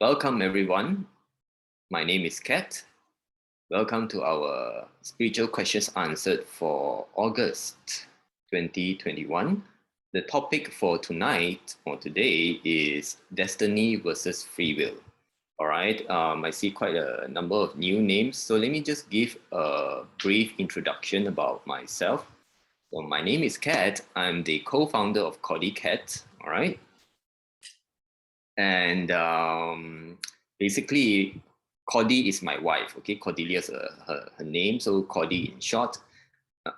Welcome everyone. My name is Kat. Welcome to our spiritual questions answered for August 2021. The topic for tonight or today is destiny versus free will. All right, I see quite a number of new names. So let me just give a brief introduction about myself. So my name is Kat. I'm the co-founder of CordyKet. All right. And basically, Cordy is my wife. Okay, Cordelia is her name. So Cordy in short.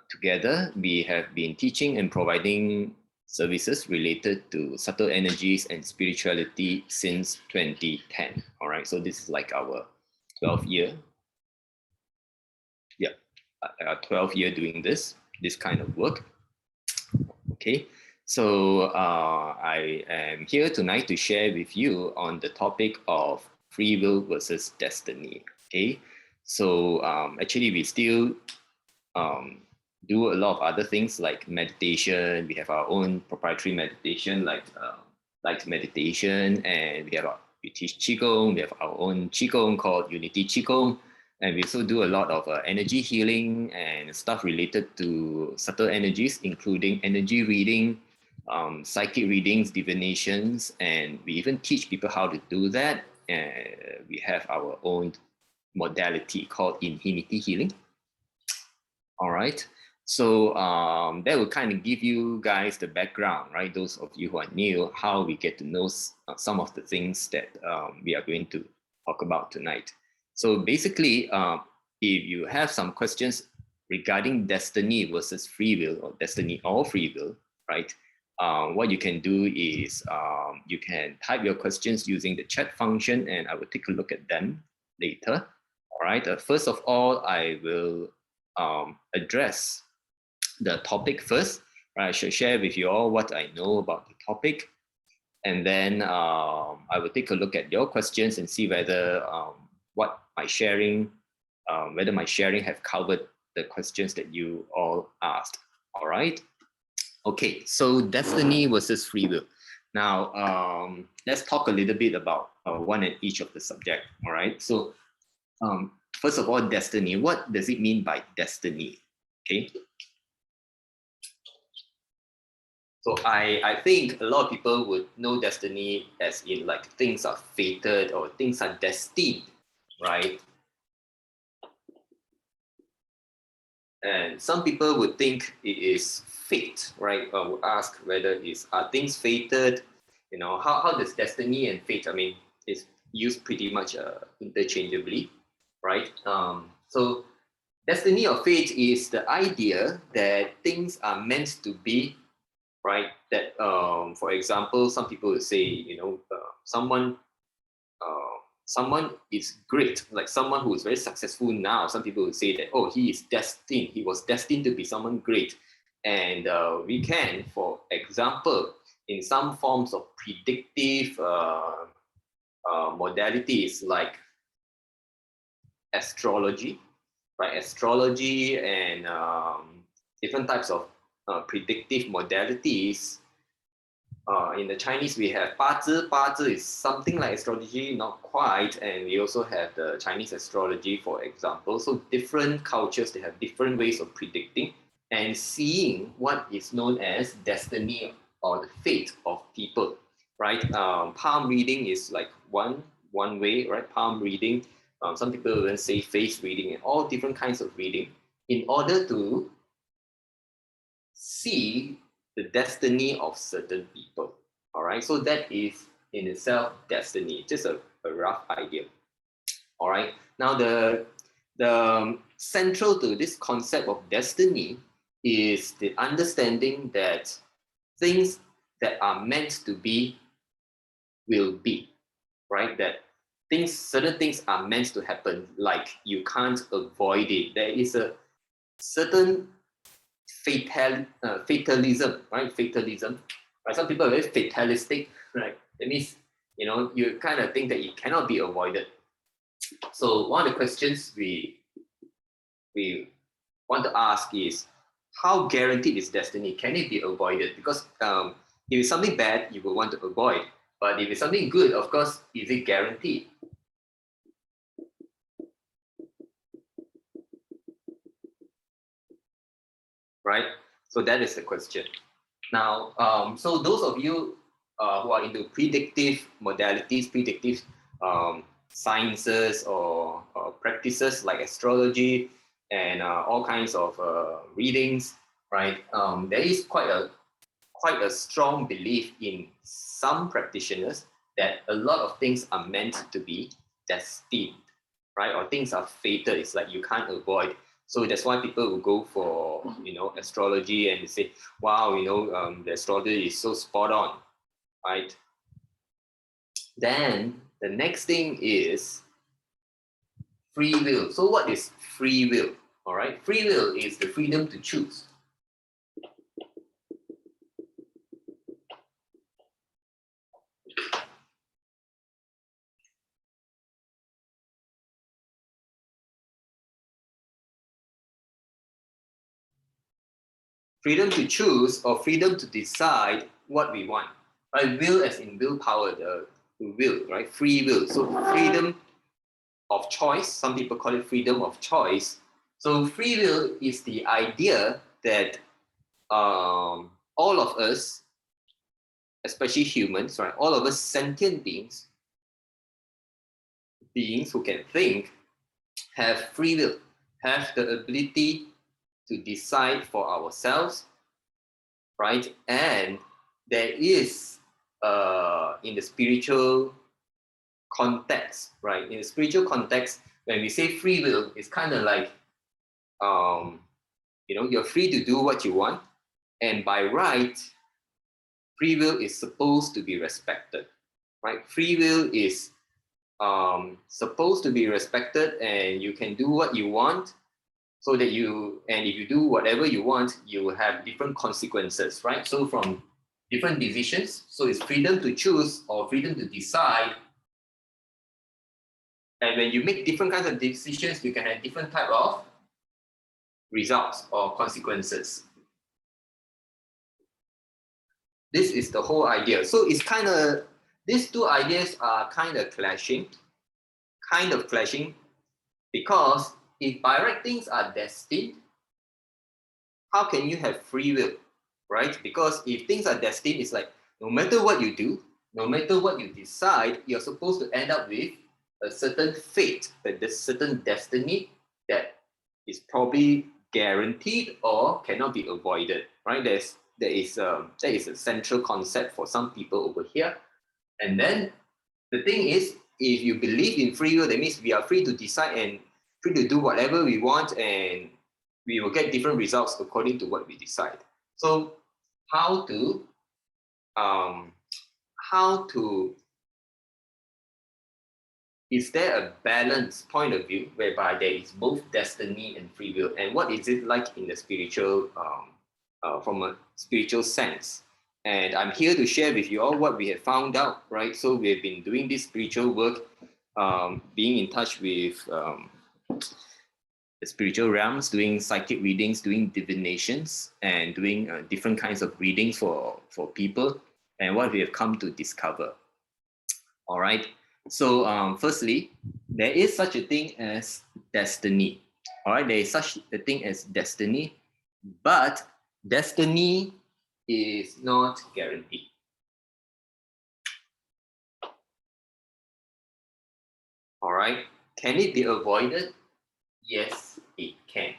Together, we have been teaching and providing services related to subtle energies and spirituality since 2010. All right, so this is like our 12th year. Yeah, 12th year doing this kind of work. Okay, so I am here tonight to share with you on the topic of free will versus destiny. Okay, so actually we still do a lot of other things like meditation. We have our own proprietary meditation like light meditation, and we teach Qigong. We have our own Qigong called Unity Qigong. And we also do a lot of energy healing and stuff related to subtle energies, including energy reading, psychic readings, divinations, and we even teach people how to do that. And we have our own modality called infinity healing. All right. So that will kind of give you guys the background, right? Those of you who are new, how we get to know some of the things that we are going to talk about tonight. So basically, if you have some questions regarding destiny versus free will, or destiny or free will, right? What you can do is you can type your questions using the chat function, and I will take a look at them later. All right. First of all, I will address the topic first. Right? I should share with you all what I know about the topic, and then I will take a look at your questions and see whether whether my sharing have covered the questions that you all asked. All right. Okay. So destiny versus free will. Now let's talk a little bit about one and each of the subject. All right. So first of all, destiny. What does it mean by destiny? Okay. So I think a lot of people would know destiny as in like things are fated or things are destined, right? And some people would think it is fate, right? Or would ask whether are things fated? You know, how does destiny and fate? I mean, it's used pretty much interchangeably, right? So destiny or fate is the idea that things are meant to be, right? That, for example, some people would say, you know, someone is great, like someone who is very successful now. Some people would say that, oh, he was destined to be someone great. And we can, for example, in some forms of predictive modalities like astrology, right? Astrology and different types of predictive modalities. In the Chinese, we have 八字. 八字 is something like astrology, not quite. And we also have the Chinese astrology, for example. So different cultures, they have different ways of predicting and seeing what is known as destiny or the fate of people, right? Palm reading is like one way, right? Palm reading. Some people even say face reading and all different kinds of reading in order to see the destiny of certain people. All right, so that is in itself destiny, just a rough idea. All right, now the central to this concept of destiny is the understanding that things that are meant to be will be, right? That certain things are meant to happen, like you can't avoid it. There is a certain fatalism, right? Fatalism, right? Some people are very fatalistic, right? That means, you know, you kind of think that it cannot be avoided. So one of the questions we want to ask is, how guaranteed is destiny? Can it be avoided? Because if it's something bad, you will want to avoid. But if it's something good, of course, is it guaranteed? Right? So that is the question. Now, so those of you who are into predictive modalities, predictive sciences or practices like astrology and all kinds of readings, right? There is quite a strong belief in some practitioners that a lot of things are meant to be destined, right? Or things are fated. It's like you can't avoid. So that's why people will go for, astrology and they say, wow, the astrology is so spot on, right? Then the next thing is free will. So what is free will? All right, free will is the freedom to choose. Freedom to choose or freedom to decide what we want. Right? Will as in willpower, the will, right? Free will. So freedom of choice. Some people call it freedom of choice. So free will is the idea that all of us, especially humans, right? All of us sentient beings who can think, have free will, have the ability to decide for ourselves, right? And there is, in the spiritual context, right? In the spiritual context, when we say free will, it's kind of like, you're free to do what you want. And by right, free will is supposed to be respected, right? Free will is supposed to be respected, and you can do what you want, so that and if you do whatever you want, you will have different consequences, right? So from different decisions, so it's freedom to choose or freedom to decide. And when you make different kinds of decisions, you can have different type of results or consequences. This is the whole idea. So it's kind of, these two ideas are kind of clashing, because if by right things are destined, how can you have free will, right? Because if things are destined, it's like no matter what you do, no matter what you decide, you're supposed to end up with a certain fate, a certain destiny that is probably guaranteed or cannot be avoided, right? There is a central concept for some people over here. And then the thing is, if you believe in free will, that means we are free to decide and free to do whatever we want, and we will get different results according to what we decide. So how to is there a balanced point of view whereby there is both destiny and free will, and what is it like in the spiritual from a spiritual sense? And I'm here to share with you all what we have found out, right? So we've been doing this spiritual work, being in touch with the spiritual realms, doing psychic readings, doing divinations, and doing different kinds of readings for people, and what we have come to discover. All right. So firstly, there is such a thing as destiny. All right, there is such a thing as destiny, but destiny is not guaranteed. All right, can it be avoided? Yes, it can.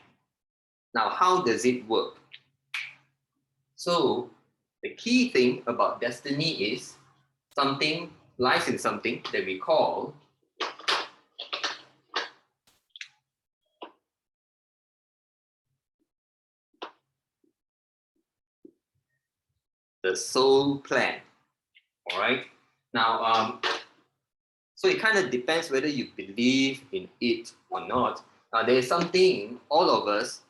Now, how does it work? So the key thing about destiny is something lies in something that we call the soul plan. All right. Now, so it kind of depends whether you believe in it or not. Now, there is something all of us,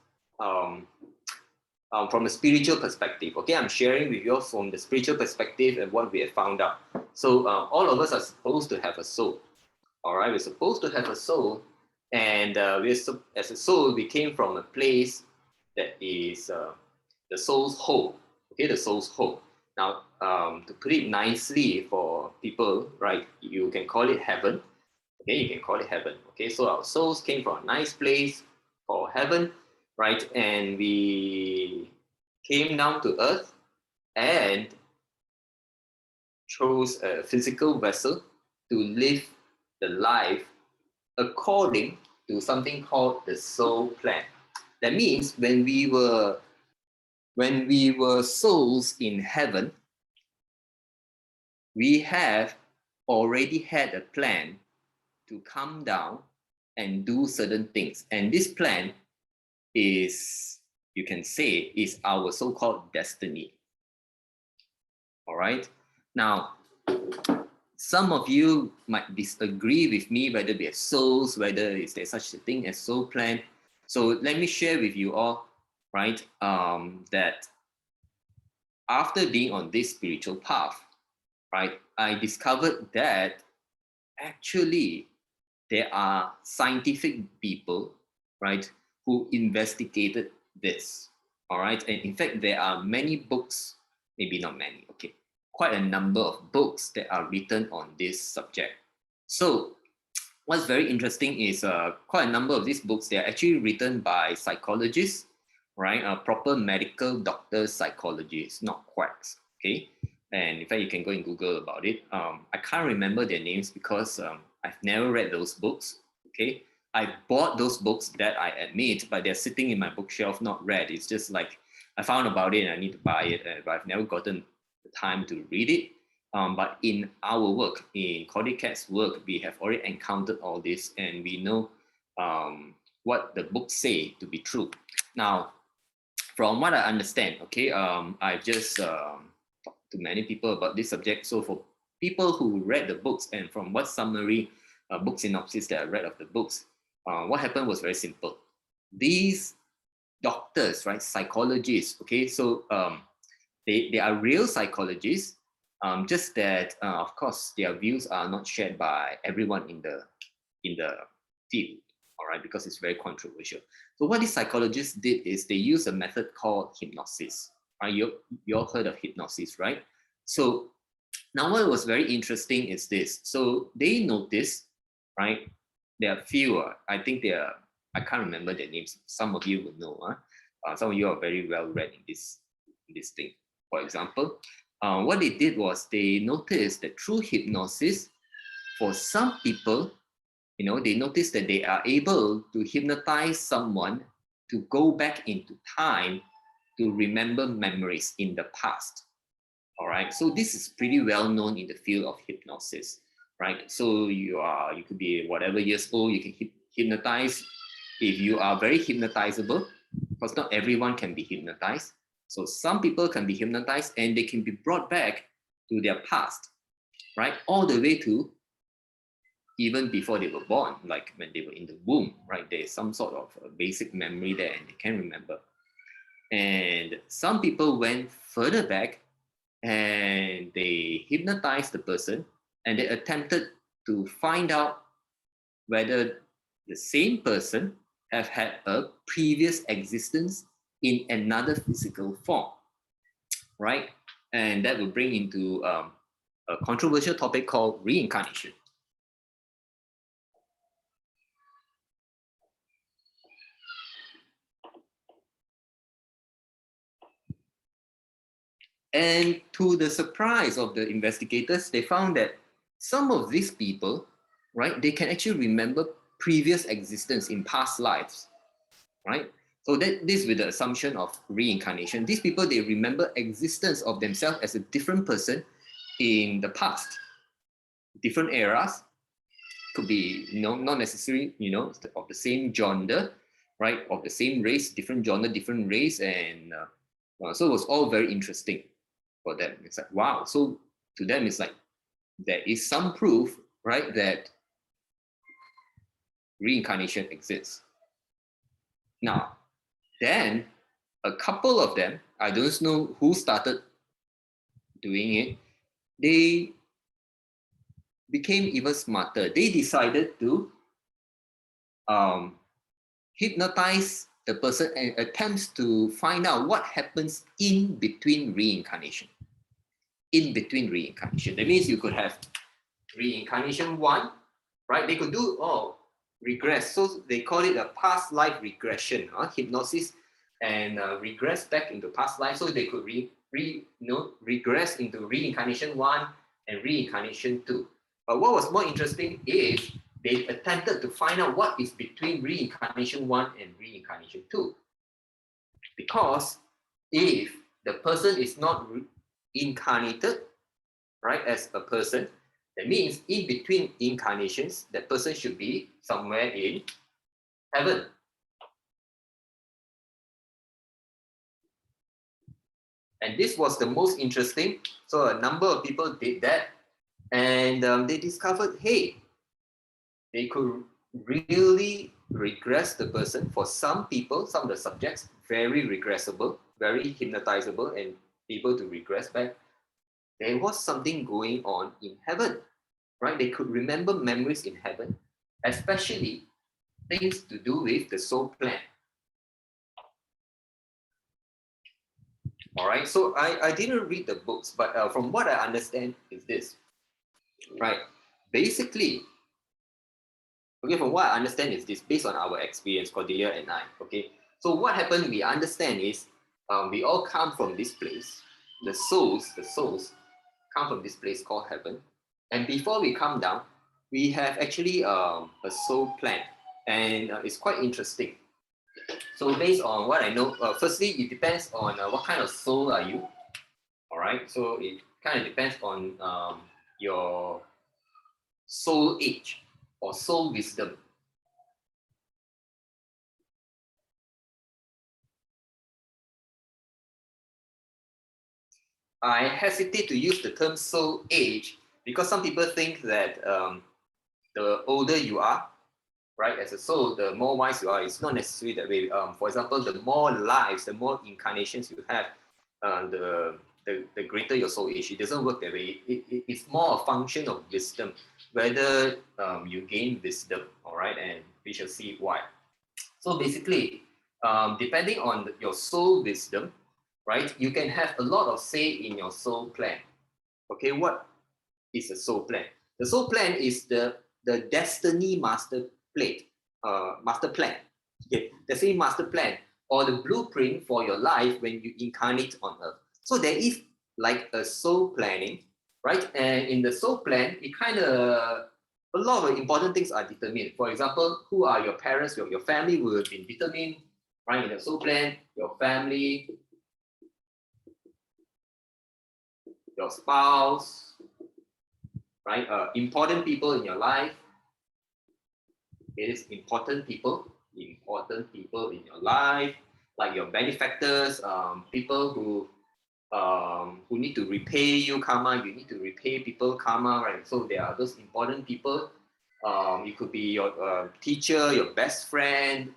from a spiritual perspective. Okay, I'm sharing with you from the spiritual perspective and what we have found out. So all of us are supposed to have a soul. All right, we're supposed to have a soul, and as a soul, we came from a place that is the soul's home. Okay, the soul's home. Now, to put it nicely for people, right, you can call it heaven. Okay, you can call it heaven. Okay, so our souls came from a nice place called heaven, right? And we came down to earth and chose a physical vessel to live the life according to something called the soul plan. That means when we were souls in heaven, we have already had a plan to come down and do certain things. And this plan is, you can say, is our so-called destiny. All right. Now, some of you might disagree with me whether we are souls, whether is there such a thing as soul plan. So let me share with you all, right, that after being on this spiritual path, right, I discovered that actually there are scientific people, right, who investigated this. All right. And in fact, there are many books, maybe not many, okay, quite a number of books that are written on this subject. So what's very interesting is quite a number of these books, they are actually written by psychologists, right? Proper medical doctors, psychologists, not quacks, okay? And in fact, you can go and Google about it. I can't remember their names because I've never read those books, okay? I bought those books, that I admit, but they're sitting in my bookshelf, not read. It's just like I found about it and I need to buy it, but I've never gotten the time to read it. But in our work, in CordyKet's work, we have already encountered all this and we know what the books say to be true. Now, from what I understand, okay, I've just talked to many people about this subject. So for people who read the books and from what summary, book synopsis that I read of the books, what happened was very simple. These doctors, right, psychologists, okay, so they are real psychologists, just that, of course, their views are not shared by everyone in the field, all right, because it's very controversial. So what these psychologists did is they use a method called hypnosis. You all heard of hypnosis, right? So now what was very interesting is this. So they noticed, right, there are few, I think there are, I can't remember their names. Some of you will know. Some of you are very well read in this thing. For example, what they did was they noticed that through hypnosis, for some people, you know, they noticed that they are able to hypnotize someone to go back into time to remember memories in the past. All right, so this is pretty well known in the field of hypnosis, right? So you could be whatever years old, you can hypnotize. If you are very hypnotizable, because not everyone can be hypnotized. So some people can be hypnotized and they can be brought back to their past, right? All the way to even before they were born, like when they were in the womb, right? There's some sort of a basic memory there and they can remember. And some people went further back and they hypnotized the person and they attempted to find out whether the same person have had a previous existence in another physical form, right? And that will bring into a controversial topic called reincarnation. And to the surprise of the investigators, they found that some of these people, right, they can actually remember previous existence in past lives, right? So that this with the assumption of reincarnation, these people, they remember existence of themselves as a different person in the past, different eras, could be, you know, not necessarily, you know, of the same gender, right, of the same race, different genre, different race, and so it was all very interesting for them. It's like, wow. So to them, it's like there is some proof, right, that reincarnation exists. Now, then a couple of them, I don't know who started doing it, they became even smarter. They decided to hypnotize the person and attempts to find out what happens in between reincarnation. in between reincarnation. That means you could have reincarnation 1, right? They could do regress. So they call it a past life regression, hypnosis, and regress back into past life. So they could regress into reincarnation 1 and reincarnation 2. But what was more interesting is they attempted to find out what is between reincarnation 1 and reincarnation 2. Because if the person is not incarnated, right, as a person, that means in between incarnations, that person should be somewhere in heaven. And this was the most interesting. So a number of people did that, and they discovered, hey, they could really regress the person. For some people, some of the subjects, very regressible, very hypnotizable, and able to regress back. There was something going on in heaven, right? They could remember memories in heaven, especially things to do with the soul plan. All right, so I didn't read the books, but from what I understand is this, right? Basically, okay, from what I understand is this, based on our experience, Cordelia and I, okay? So what happened, we understand is, we all come from this place. The souls come from this place called heaven. And before we come down, we have actually a soul plan. And it's quite interesting. So based on what I know, firstly, it depends on what kind of soul are you. All right, so it kind of depends on your soul age or soul wisdom. I hesitate to use the term soul age because some people think that the older you are, right, as a soul, the more wise you are. It's not necessarily that way. For example, the more lives, the more incarnations you have, the greater your soul age. It doesn't work that way. It's more a function of wisdom, whether you gain wisdom, all right, and we shall see why. So basically, depending on your soul wisdom, right, you can have a lot of say in your soul plan. Okay, what is a soul plan? The soul plan is the destiny master plate, master plan. Okay, the same master plan or the blueprint for your life when you incarnate on earth. So there is like a soul planning, right? And in the soul plan, it kind of, a lot of important things are determined. For example, who are your parents, your family will have been determined, right? In the soul plan, your family, your spouse, right? Important people in your life. It is important people in your life, like your benefactors, people who need to repay you karma. You need to repay people karma, right? So there are those important people. It could be your teacher, your best friend,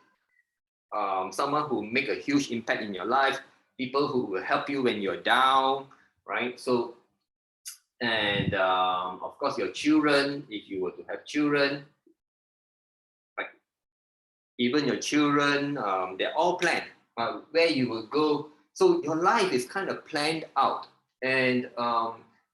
someone who make a huge impact in your life, people who will help you when you're down, right? So, and of course your children, if you were to have children, right? Even your children, they're all planned, where you will go. So your life is kind of planned out, and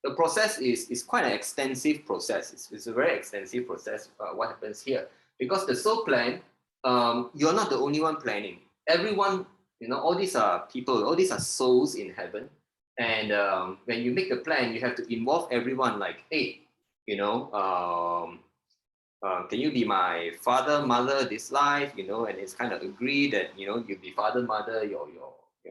the process is quite an extensive process. It's a very extensive process. What happens here? Because the soul plan, you're not the only one planning. Everyone, all these are people, all these are souls in heaven. And when you make the plan, you have to involve everyone. Like, hey, can you be my father, mother this life? And it's kind of agreed that you'll be father, mother, your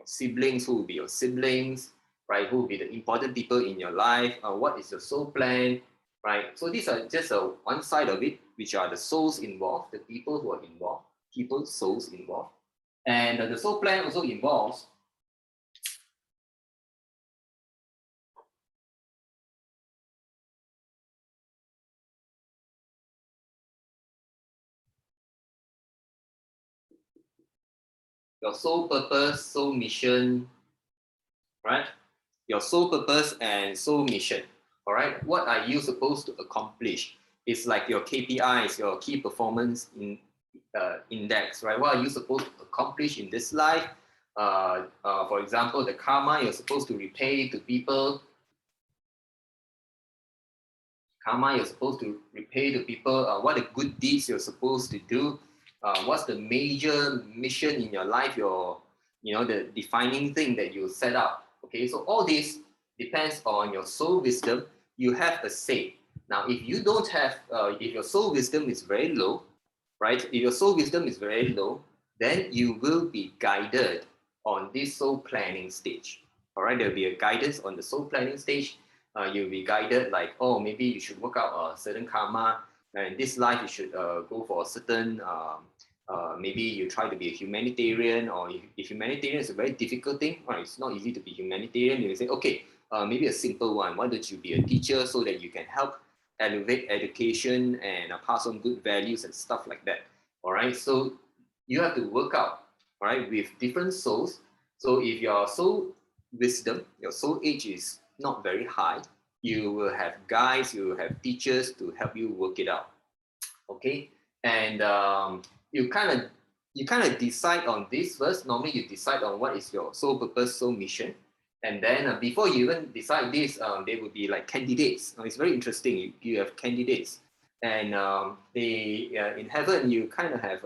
siblings, who will be your siblings, right? Who will be the important people in your life? What is your soul plan, right? So these are just one side of it, which are the souls involved, the people who are involved, people's souls involved. And the soul plan also involves your soul purpose, soul mission, right? Your soul purpose and soul mission, all right? What are you supposed to accomplish? It's like your KPIs, your key performance index, right? What are you supposed to accomplish in this life? For example, the karma you're supposed to repay to people, karma you're supposed to repay to people, what are good deeds you're supposed to do, what's the major mission in your life, the defining thing that you set up. Okay, so all this depends on your soul wisdom. You have a say. Now, if you don't have, if your soul wisdom is very low, right? If your soul wisdom is very low, then you will be guided on this soul planning stage. All right, there'll be a guidance on the soul planning stage. You'll be guided like, oh, maybe you should work out a certain karma, and this life you should go for a certain. Maybe you try to be a humanitarian, or if humanitarian is a very difficult thing, right? It's not easy to be humanitarian. You say, okay, maybe a simple one. Why don't you be a teacher so that you can help elevate education and pass on good values and stuff like that. All right, so you have to work out, all right, with different souls. So if your soul wisdom, your soul age is not very high, you will have guides, you will have teachers to help you work it out. Okay, and you kind of decide on this first. Normally, you decide on what is your soul purpose, soul mission. And then before you even decide this, they would be like candidates. It's very interesting. You have candidates, and they in heaven you kind of have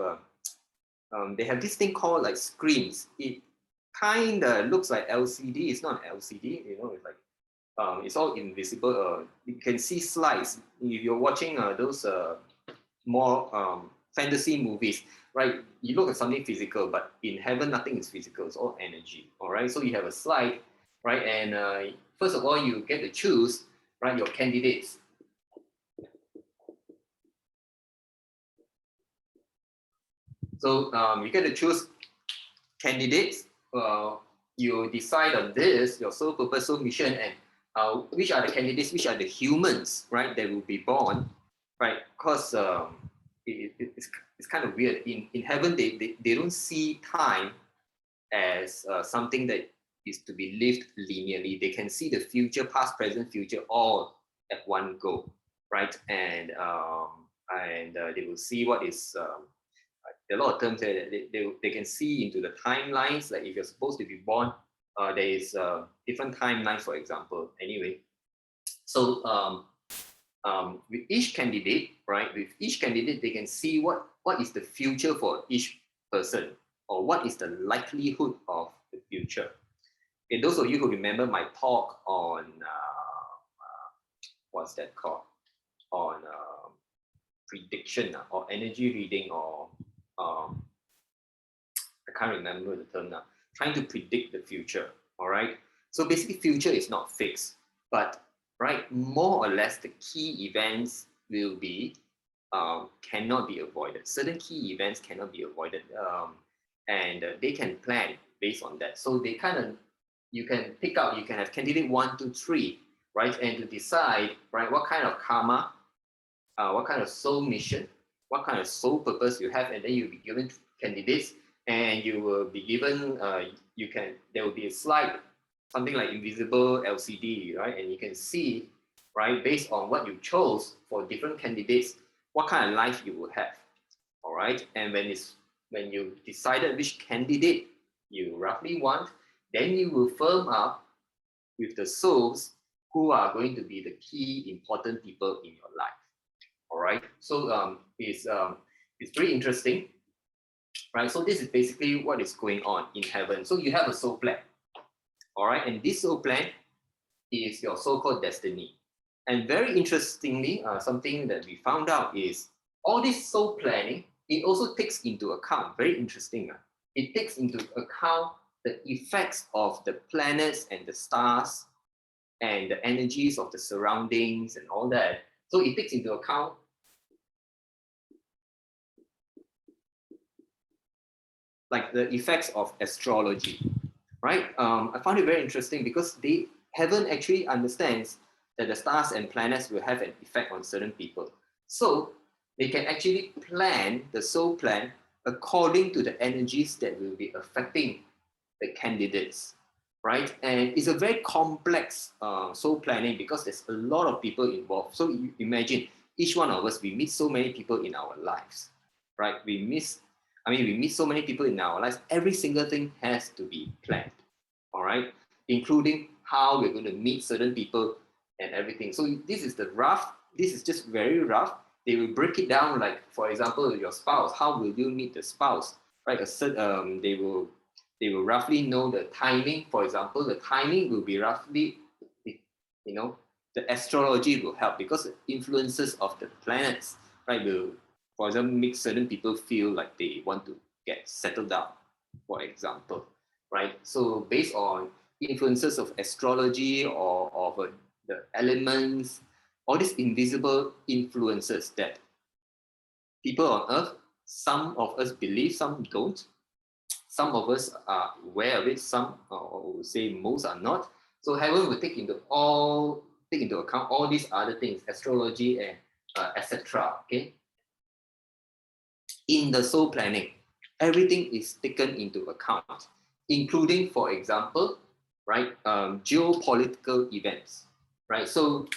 they have this thing called like screens. It kind of looks like LCD. It's not LCD. It's like it's all invisible. You can see slides. If you're watching those more fantasy movies, right? You look at something physical, but in heaven nothing is physical. It's all energy. All right. So you have a slide, right? And first of all, you get to choose, right, your candidates. So you get to choose candidates. You decide on this, your soul purpose, soul mission, and which are the candidates, which are the humans, right, that will be born, right? Because it's kind of weird. In heaven, they don't see time as something that is to be lived linearly. They can see the future, past, present, future, all at one go, right? And they will see what is a lot of terms that they can see into the timelines. Like if you're supposed to be born, there is different timelines, for example. Anyway, so with each candidate, right? With each candidate, they can see what is the future for each person, or what is the likelihood of the future. And those of you who remember my talk on what's that called? On prediction or energy reading, or I can't remember the term now. Trying to predict the future. All right. So basically, future is not fixed, but right, more or less the key events will be cannot be avoided. Certain key events cannot be avoided, and they can plan based on that. So they kind of, you can pick out, you can have candidate 1, 2, 3, right, and to decide, right, what kind of karma, what kind of soul mission, what kind of soul purpose you have, and then you'll be given candidates, and you will be given, there will be a slide, something like invisible LCD, right, and you can see, right, based on what you chose for different candidates, what kind of life you will have, all right, and when you decided which candidate you roughly want, then you will firm up with the souls who are going to be the key important people in your life. All right, so it's very interesting, right? So this is basically what is going on in heaven. So you have a soul plan, all right, and this soul plan is your so-called destiny. And very interestingly, something that we found out is all this soul planning, it also takes into account, very interesting, it takes into account the effects of the planets and the stars and the energies of the surroundings and all that. So it takes into account like the effects of astrology, right? I found it very interesting because heaven actually understands that the stars and planets will have an effect on certain people. So they can actually plan the soul plan according to the energies that will be affecting the candidates, right? And it's a very complex soul planning because there's a lot of people involved. So you imagine each one of us, we meet so many people in our lives, right? We meet so many people in our lives. Every single thing has to be planned, all right? Including how we're going to meet certain people and everything. So this is the rough this is just very rough. They will break it down, like, for example, your spouse, how will you meet the spouse, right? They will roughly know the timing. For example, the timing will be roughly, the astrology will help because the influences of the planets, right, will, for example, make certain people feel like they want to get settled down, for example, right? So based on influences of astrology or of the elements, all these invisible influences that people on earth, some of us believe, some don't. Some of us are aware of it, some, or would say most are not. So heaven will take into account all these other things, astrology and etc. Okay. In the soul planning, everything is taken into account, including, for example, right, geopolitical events, right? So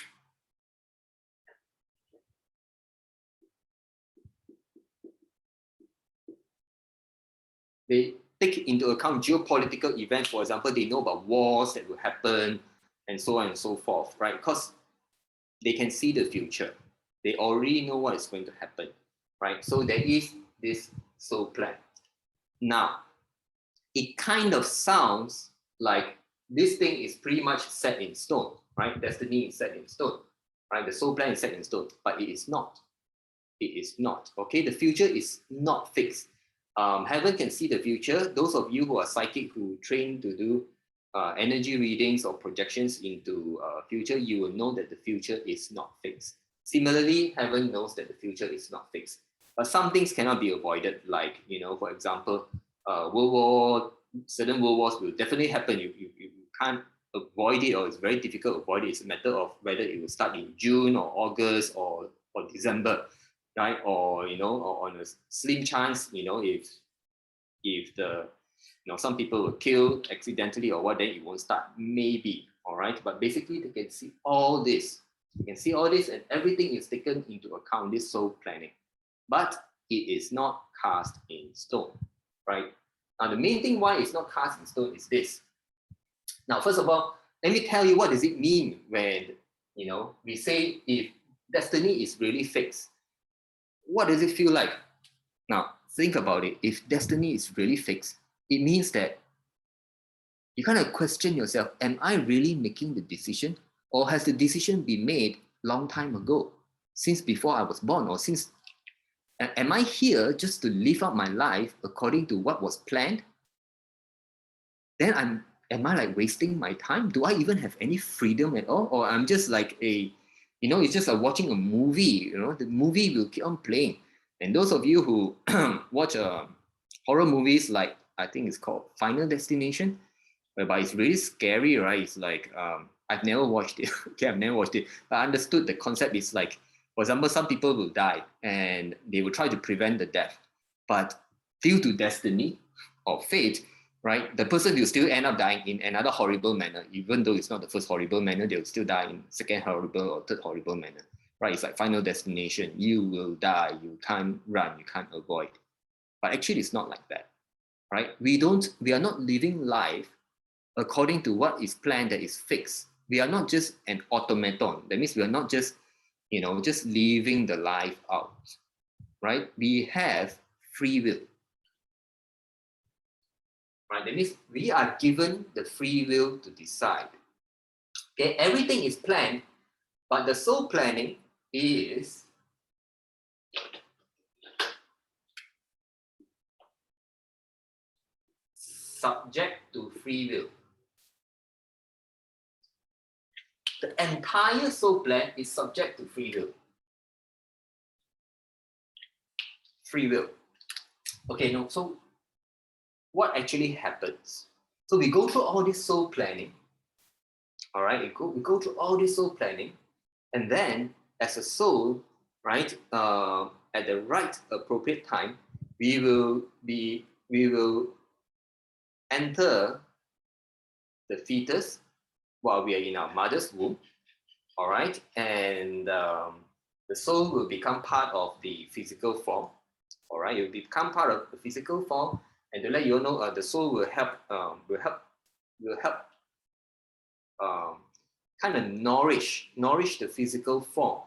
they take into account geopolitical events. For example, they know about wars that will happen and so on and so forth, right? Because they can see the future. They already know what is going to happen, right? So there is this soul plan. Now, it kind of sounds like this thing is pretty much set in stone, right? Destiny is set in stone, right? The soul plan is set in stone, but it is not. It is not, okay? The future is not fixed. Heaven can see the future. Those of you who are psychic, who train to do energy readings or projections into future, you will know that the future is not fixed. Similarly, heaven knows that the future is not fixed. But some things cannot be avoided, like, for example, certain world wars will definitely happen. You can't avoid it, or it's very difficult to avoid it. It's a matter of whether it will start in June or August or December, right? Or, or on a slim chance, if the, some people were killed accidentally or what, then it won't start, maybe, all right? But basically, they can see all this. You can see all this, and everything is taken into account, this soul planning. But it is not cast in stone, right? Now, the main thing why it's not cast in stone is this. Now, first of all, let me tell you, what does it mean when, we say if destiny is really fixed? What does it feel like? Now, think about it. If destiny is really fixed, it means that you kind of question yourself, am I really making the decision? Or has the decision been made long time ago, since before I was born, or since, am I here just to live out my life according to what was planned? Then am I like wasting my time? Do I even have any freedom at all? Or I'm just like it's just like watching a movie, the movie will keep on playing. And those of you who watch horror movies, like I think it's called Final Destination, whereby it's really scary, right? It's like, I've never watched it. Okay, I've never watched it. But I understood the concept is like, for example, some people will die and they will try to prevent the death. But due to destiny or fate, right, the person will still end up dying in another horrible manner. Even though it's not the first horrible manner, they'll still die in second horrible or third horrible manner, right? It's like Final Destination. You will die. You can't run. You can't avoid. But actually, it's not like that, right? We are not living life according to what is planned, that is fixed. We are not just an automaton. That means we are not just, just living the life out, right? We have free will. Right? That means we are given the free will to decide. Okay, everything is planned, but the soul planning is subject to free will. The entire soul plan is subject to free will. Free will. Okay, no, so what actually happens? So we go through all this soul planning, all right? We go through all this soul planning, and then as a soul, right, at the right appropriate time, we will enter the fetus while we are in our mother's womb, all right? And the soul will become part of the physical form, all right? It will become part of the physical form, and to let you know, the soul will help kind of nourish the physical form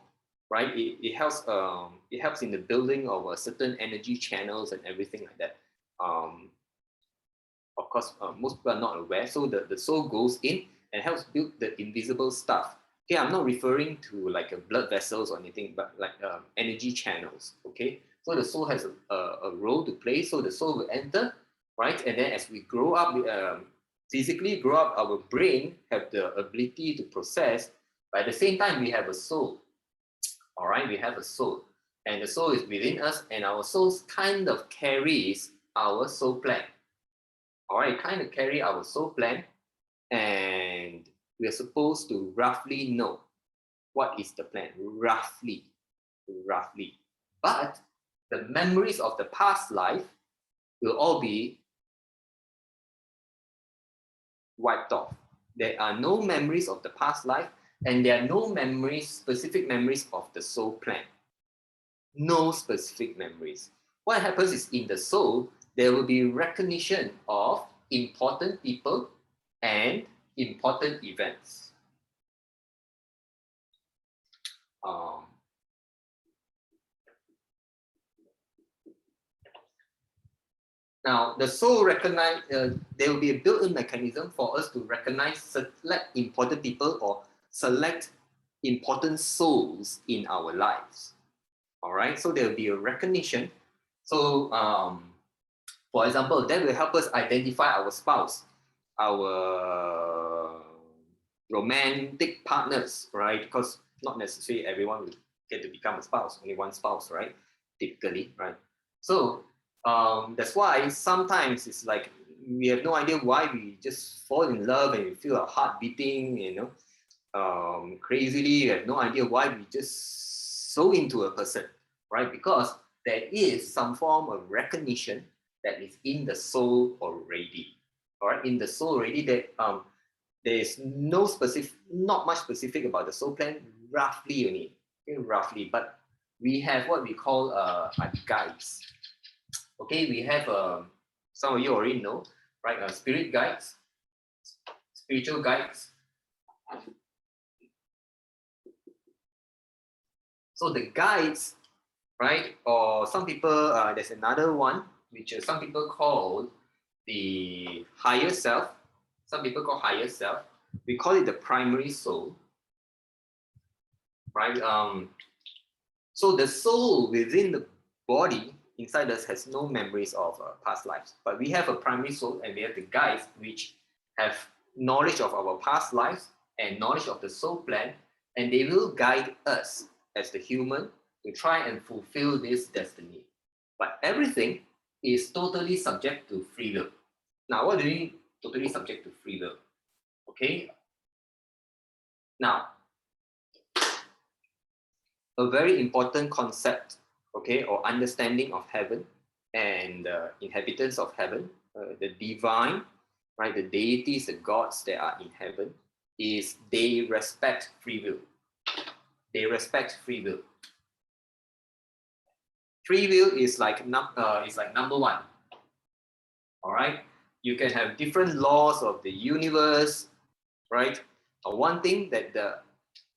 right? It helps in the building of certain energy channels and everything like that. Of course, most people are not aware. So the soul goes in and helps build the invisible stuff. Okay, I'm not referring to like blood vessels or anything, but like energy channels. Okay, so the soul has a role to play. So the soul will enter, right? And then as we grow up, physically grow up, our brain have the ability to process. But at the same time, we have a soul. All right, we have a soul, and the soul is within us, and our soul kind of carries our soul plan. All right, kind of carry our soul plan, and we are supposed to roughly know what is the plan, roughly. But the memories of the past life will all be wiped off. There are no memories of the past life, and there are no memories, specific memories of the soul plan. No specific memories. What happens is in the soul, there will be recognition of important people and important events. Now, the soul recognize, there will be a built-in mechanism for us to recognize, select important people or select important souls in our lives. All right, so there will be a recognition. So, for example, that will help us identify our spouse, our romantic partners, right? Because not necessarily everyone will get to become a spouse, only one spouse, right? Typically, right? So that's why sometimes it's like we have no idea why we just fall in love and we feel our heart beating, crazily. We have no idea why we just so into a person, right? Because there is some form of recognition that is in the soul already. All right, in the soul already, that there is no specific, not much specific about the soul plan, roughly only, okay, roughly. But we have what we call guides. Okay, we have some of you already know, right? Spirit guides, spiritual guides. So the guides, right? Or some people, there's another one which some people call the higher self. Some people call higher self. We call it the primary soul, right? So the soul within the body inside us has no memories of past lives, but we have a primary soul and we have the guides which have knowledge of our past lives and knowledge of the soul plan, and they will guide us as the human to try and fulfill this destiny. But everything is totally subject to free will. Now, what do you mean totally subject to free will? Okay. Now, a very important concept, okay, or understanding of heaven and inhabitants of heaven, the divine, right, the deities, the gods that are in heaven, is they respect free will. They respect free will. Free will is like number one. All right, you can have different laws of the universe, right? One thing that the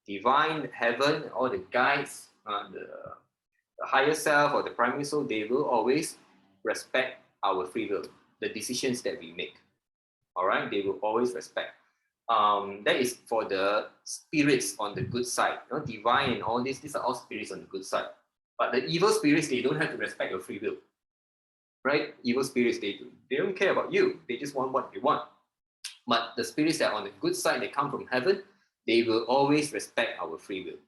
divine heaven or the guides, the higher self or the primary soul, they will always respect our free will, the decisions that we make. All right, they will always respect. That is for the spirits on the good side. Divine and all this, these are all spirits on the good side. But the evil spirits, they don't have to respect your free will, right? Evil spirits, they don't care about you. They just want what they want. But the spirits that are on the good side, they come from heaven, they will always respect our free will.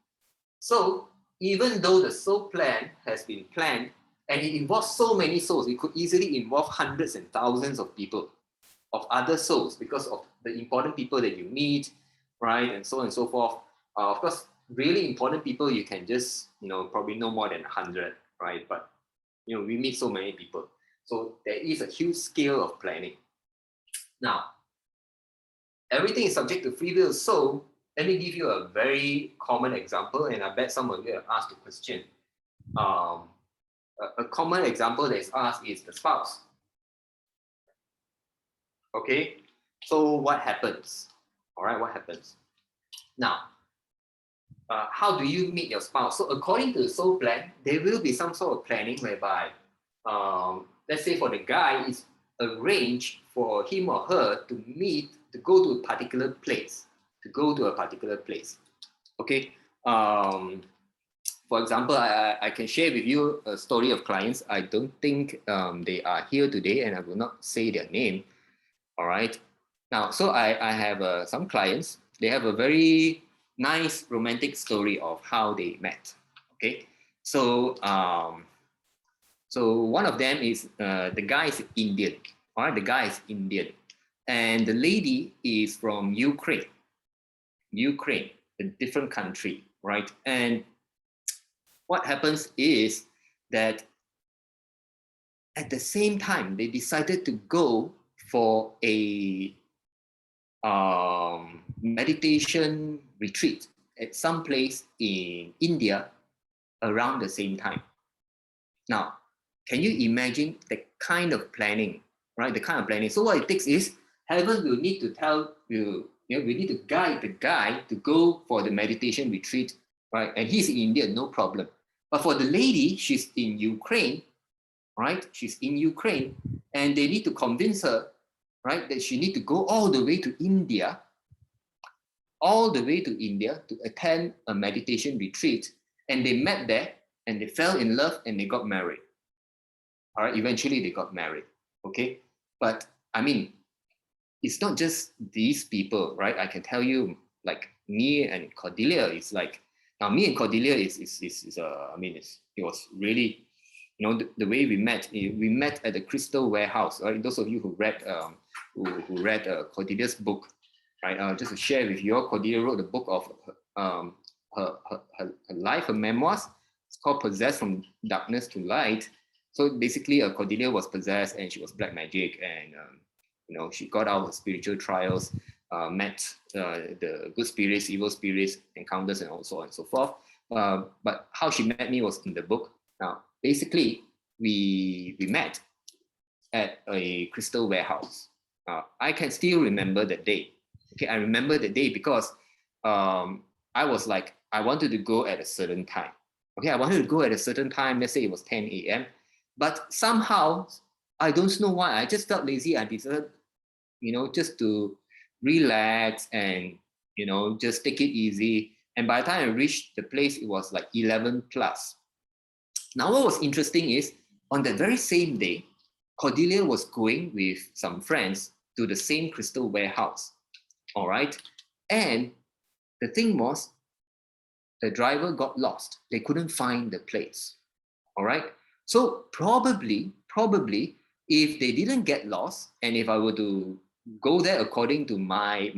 So even though the soul plan has been planned and it involves so many souls, it could easily involve hundreds and thousands of people, of other souls, because of the important people that you meet, right, and so on and so forth. Of course, really important people, you can just, probably no more than 100, right? But, we meet so many people. So there is a huge scale of planning. Now, everything is subject to free will. So let me give you a very common example, and I bet some of you have asked the question. A common example that is asked is the spouse. Okay, so what happens? All right, what happens? Now, how do you meet your spouse? So according to the soul plan, there will be some sort of planning whereby, let's say for the guy, it's arranged for him or her to meet, to go to a particular place, Okay. For example, I can share with you a story of clients. I don't think they are here today, and I will not say their name. All right. Now, so I have some clients. They have a very nice romantic story of how they met. Okay. So so one of them is the guy is Indian. All right, the guy is Indian, and the lady is from Ukraine. Ukraine, a different country, right? And what happens is that at the same time they decided to go for a meditation retreat at some place in India around the same time. Now, can you imagine the kind of planning, right? The kind of planning. So what it takes is heaven will need to tell you, we need to guide the guy to go for the meditation retreat, right? And he's in India, no problem. But for the lady, she's in Ukraine, right? She's in Ukraine, and they need to convince her, right, that she need to go all the way to India, to attend a meditation retreat. And they met there, and they fell in love, and they got married. All right, eventually they got married. Okay, but I mean, it's not just these people, right? I can tell you, like me and Cordelia is like, now me and Cordelia is I mean, it was really, the way we met at the Crystal Warehouse, right? Those of you who read who read Cordelia's book, right? Just to share with you, Cordelia wrote a book of her life, her memoirs. It's called Possessed from Darkness to Light. So basically, Cordelia was possessed and she was black magic, and she got out of spiritual trials, met the good spirits, evil spirits, encounters, and so on and so forth. But how she met me was in the book. Now, basically, we met at a Crystal Warehouse. I can still remember the day. Okay, I remember the day because I was like, I wanted to go at a certain time. Okay, I wanted to go at a certain time. Let's say it was 10 a.m. But somehow, I don't know why, I just felt lazy. I decided, just to relax and, just take it easy. And by the time I reached the place, it was like 11 plus. Now, what was interesting is on that very same day, Cordelia was going with some friends to the same Crystal Warehouse. All right. And the thing was, the driver got lost. They couldn't find the place. All right. So probably, if they didn't get lost, and if I were to go there according to my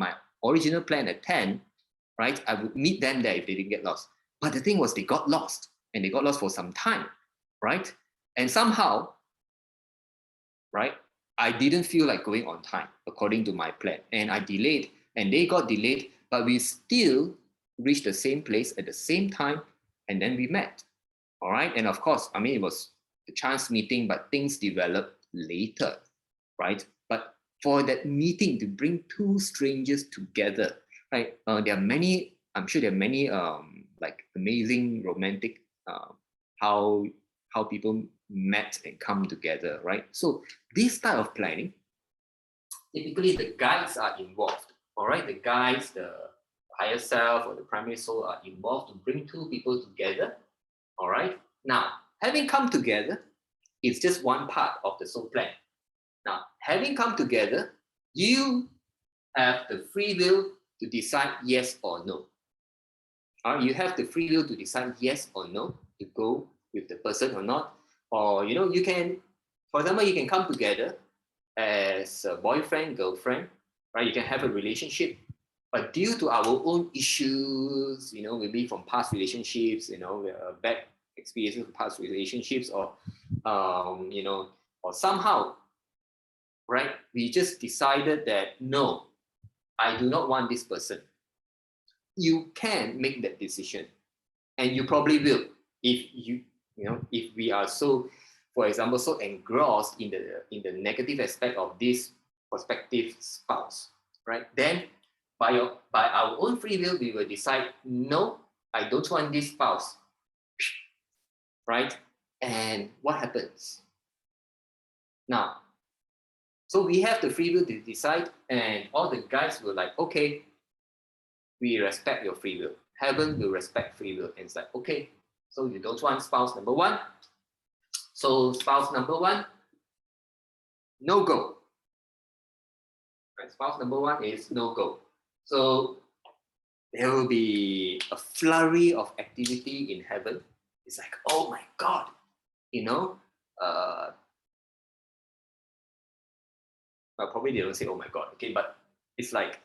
original plan at 10, right, I would meet them there if they didn't get lost. But the thing was, they got lost, and they got lost for some time, right? And somehow, right, I didn't feel like going on time according to my plan, and I delayed, and they got delayed, but we still reached the same place at the same time, and then we met. All right. And of course, I mean, it was a chance meeting, but things developed later, right? But for that meeting to bring two strangers together, right? There are many, I'm sure there are many like amazing romantic how people met and come together, right? So this type of planning, typically the guides are involved, all right? The guides, the higher self or the primary soul are involved to bring two people together. All right. Now, having come together, it's just one part of the soul plan. Now, having come together, you have the free will to decide yes or no. All right, you have the free will to decide yes or no to go with the person or not. Or, you can, for example, you can come together as a boyfriend, girlfriend, right? You can have a relationship. But due to our own issues, maybe from past relationships, bad experiences from past relationships, or, or somehow, right, we just decided that, no, I do not want this person. You can make that decision, and you probably will if if we are so, for example, so engrossed in the negative aspect of this prospective spouse, right? Then by our own free will, we will decide, no, I don't want this spouse, right? And what happens? Now, so we have the free will to decide, and all the guys were like, okay, we respect your free will. Heaven will respect free will. And it's like, okay, so you don't want spouse number one. So spouse number one, no go. Right, spouse number one is no go. So there will be a flurry of activity in heaven. It's like, oh my God, you know, well, probably they don't say, oh my God, okay, but it's like,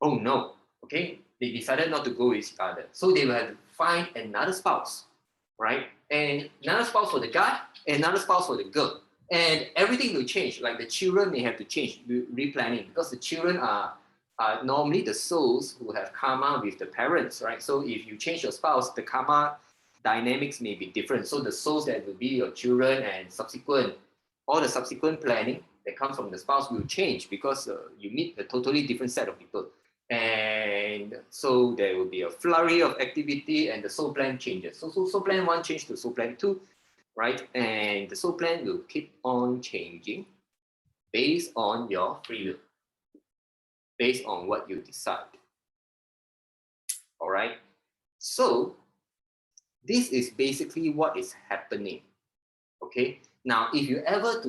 oh no, okay, they decided not to go with each other. So they will have to find another spouse, right? And another spouse for the guy, and another spouse for the girl. And everything will change. Like the children may have to change, replanning, because the children are normally the souls who have karma with the parents, right? So if you change your spouse, the karma dynamics may be different. So the souls that will be your children and all the subsequent planning that comes from the spouse will change because you meet a totally different set of people. And so there will be a flurry of activity and the soul plan changes. So soul plan 1 change to soul plan 2, right? And the soul plan will keep on changing based on your free will, based on what you decide. All right? So this is basically what is happening. Okay? Now, if you ever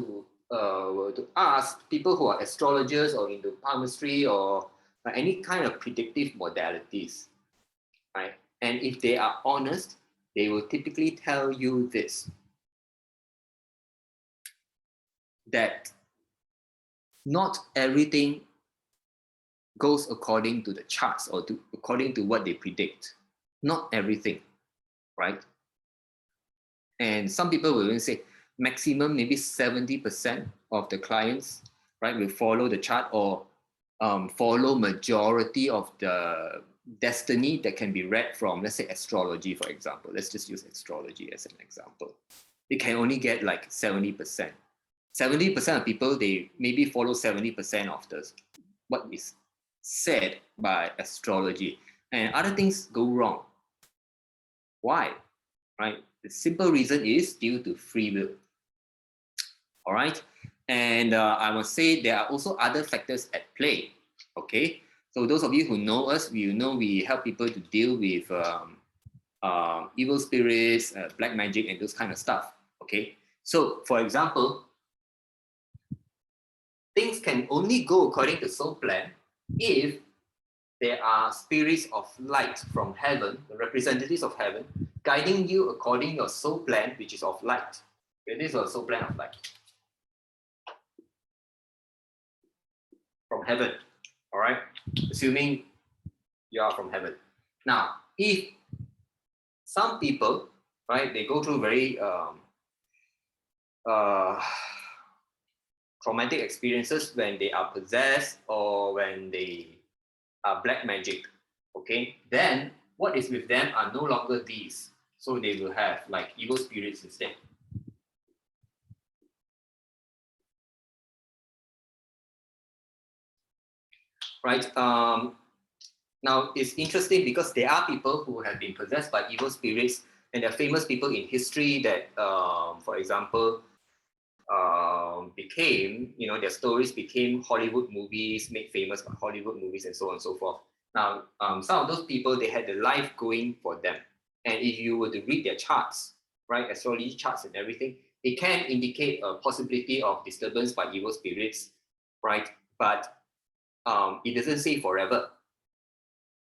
were to ask people who are astrologers or into palmistry or any kind of predictive modalities, right? And if they are honest, they will typically tell you this, that not everything goes according to the charts or according to what they predict. Not everything, right? And some people will even say maximum maybe 70% of the clients, right, will follow the chart or follow majority of the destiny that can be read from, let's say, astrology, for example. Let's just use astrology as an example. They can only get like 70%. 70% of people, they maybe follow 70% of what is said by astrology, and other things go wrong. Why? Right? The simple reason is due to free will. All right. And I must say there are also other factors at play. Okay. So those of you who know us, we help people to deal with evil spirits, black magic, and those kind of stuff. Okay. So for example, things can only go according to soul plan if there are spirits of light from heaven, the representatives of heaven, guiding you according to your soul plan, which is of light. Okay, this is a soul plan of light from heaven. All right, assuming you are from heaven. Now, if some people, right, they go through very traumatic experiences when they are possessed or when they are black magic, okay, then what is with them are no longer these. So they will have like evil spirits instead. Right? Now it's interesting because there are people who have been possessed by evil spirits, and there are famous people in history that, for example, became, their stories became Hollywood movies, made famous by Hollywood movies, and so on and so forth. Now, some of those people, they had the life going for them. And if you were to read their charts, right, astrology charts and everything, it can indicate a possibility of disturbance by evil spirits, right? But it doesn't say forever.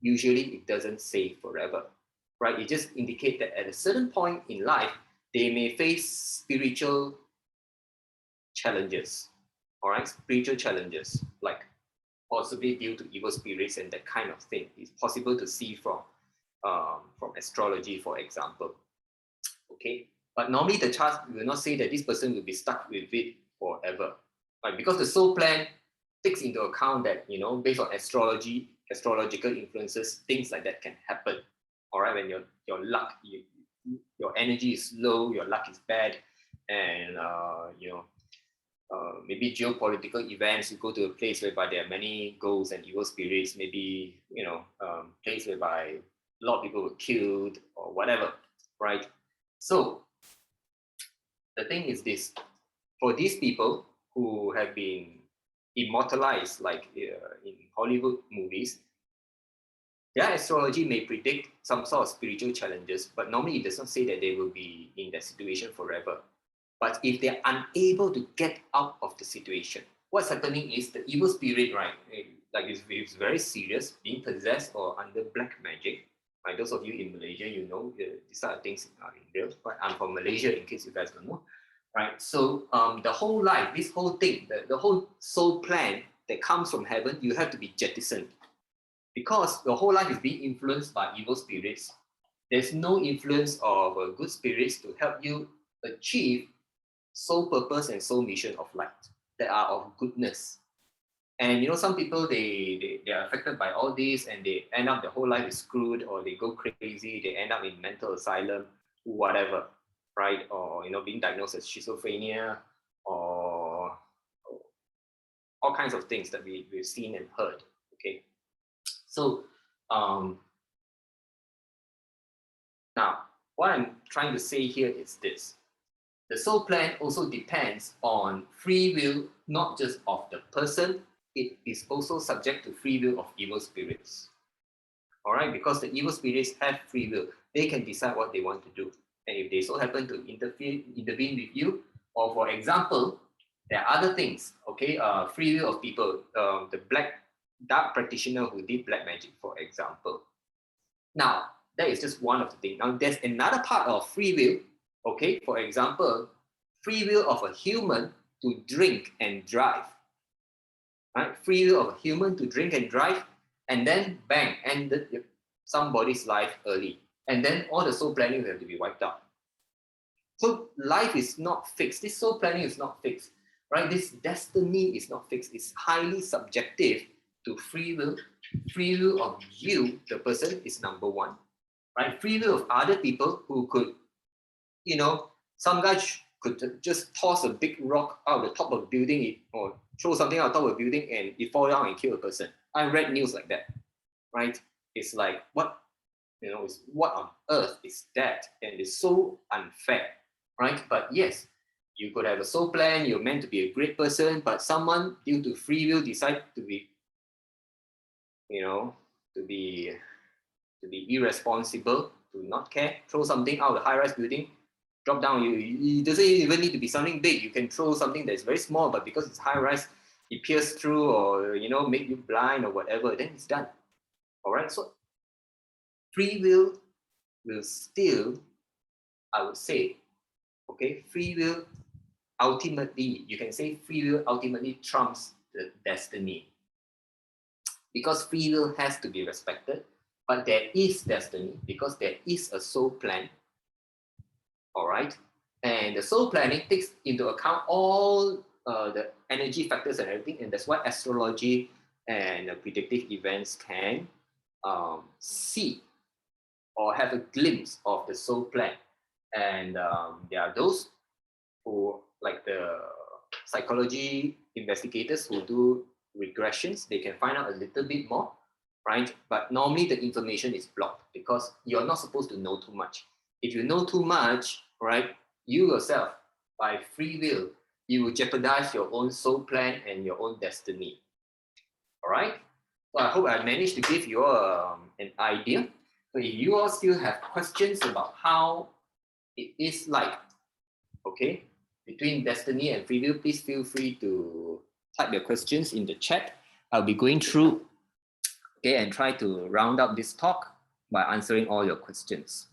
Usually it doesn't say forever, right? It just indicates that at a certain point in life, they may face spiritual challenges, all right? Spiritual challenges, like possibly due to evil spirits and that kind of thing. It's possible to see from astrology, for example, okay? But normally the chart will not say that this person will be stuck with it forever, right? Because the soul plan takes into account that, based on astrological influences, things like that can happen, all right? When your luck, your energy is low, your luck is bad, and maybe geopolitical events, you go to a place whereby there are many ghosts and evil spirits, maybe place whereby a lot of people were killed or whatever, right? So the thing is this, for these people who have been immortalized, like in Hollywood movies, their astrology may predict some sort of spiritual challenges, but normally it does not say that they will be in that situation forever. But if they're unable to get out of the situation, what's happening is the evil spirit, right? Like it's very serious, being possessed or under black magic. Right? Those of you in Malaysia, you know these are things are in real. But I'm from Malaysia, in case you guys don't know. Right? So the whole life, this whole thing, the whole soul plan that comes from heaven, you have to be jettisoned. Because the whole life is being influenced by evil spirits. There's no influence of good spirits to help you achieve soul purpose and soul mission of light that are of goodness. And you know, some people they are affected by all this and they end up their whole life is screwed, or they go crazy, they end up in mental asylum, whatever, right? Or you know, being diagnosed as schizophrenia, or all kinds of things that we've seen and heard. Okay. So now what I'm trying to say here is this. The soul plan also depends on free will, not just of the person, it is also subject to free will of evil spirits. All right, because the evil spirits have free will. They can decide what they want to do. And if they so happen to intervene with you, or for example, there are other things, okay, free will of people, the dark practitioner who did black magic, for example. Now, that is just one of the things. Now, there's another part of free will, okay, for example, free will of a human to drink and drive. Right? Free will of a human to drink and drive, and then bang, ended somebody's life early. And then all the soul planning will have to be wiped out. So life is not fixed. This soul planning is not fixed, right? This destiny is not fixed. It's highly subjective to free will. Free will of you, the person, is number one, right? Free will of other people who could, you know, some guy could just toss a big rock out the top of a building or throw something out the top of a building and it fall down and kill a person. I read news like that, right? It's like, what, you know, it's what on earth is that? And it's so unfair, right? But yes, you could have a soul plan, you're meant to be a great person, but someone due to free will decide to be, you know, to be irresponsible, to not care, throw something out of a high-rise building, drop down. It doesn't even need to be something big. You can throw something that's very small, but because it's high-rise, it pierces through, or you know, make you blind or whatever. Then it's done. All right. So free will still, I would say, okay, free will ultimately, you can say free will ultimately trumps the destiny, because free will has to be respected. But there is destiny because there is a soul plan. All right. And the soul planning takes into account all the energy factors and everything. And that's why astrology and predictive events can see or have a glimpse of the soul plan. And there are those who, like the psychology investigators who do regressions, they can find out a little bit more, right? But normally the information is blocked because you're not supposed to know too much. If you know too much, right, you yourself, by free will, you will jeopardize your own soul plan and your own destiny. All right? So I hope I managed to give you an idea. So if you all still have questions about how it is like, okay, between destiny and free will, please feel free to type your questions in the chat. I'll be going through, okay, and try to round up this talk by answering all your questions.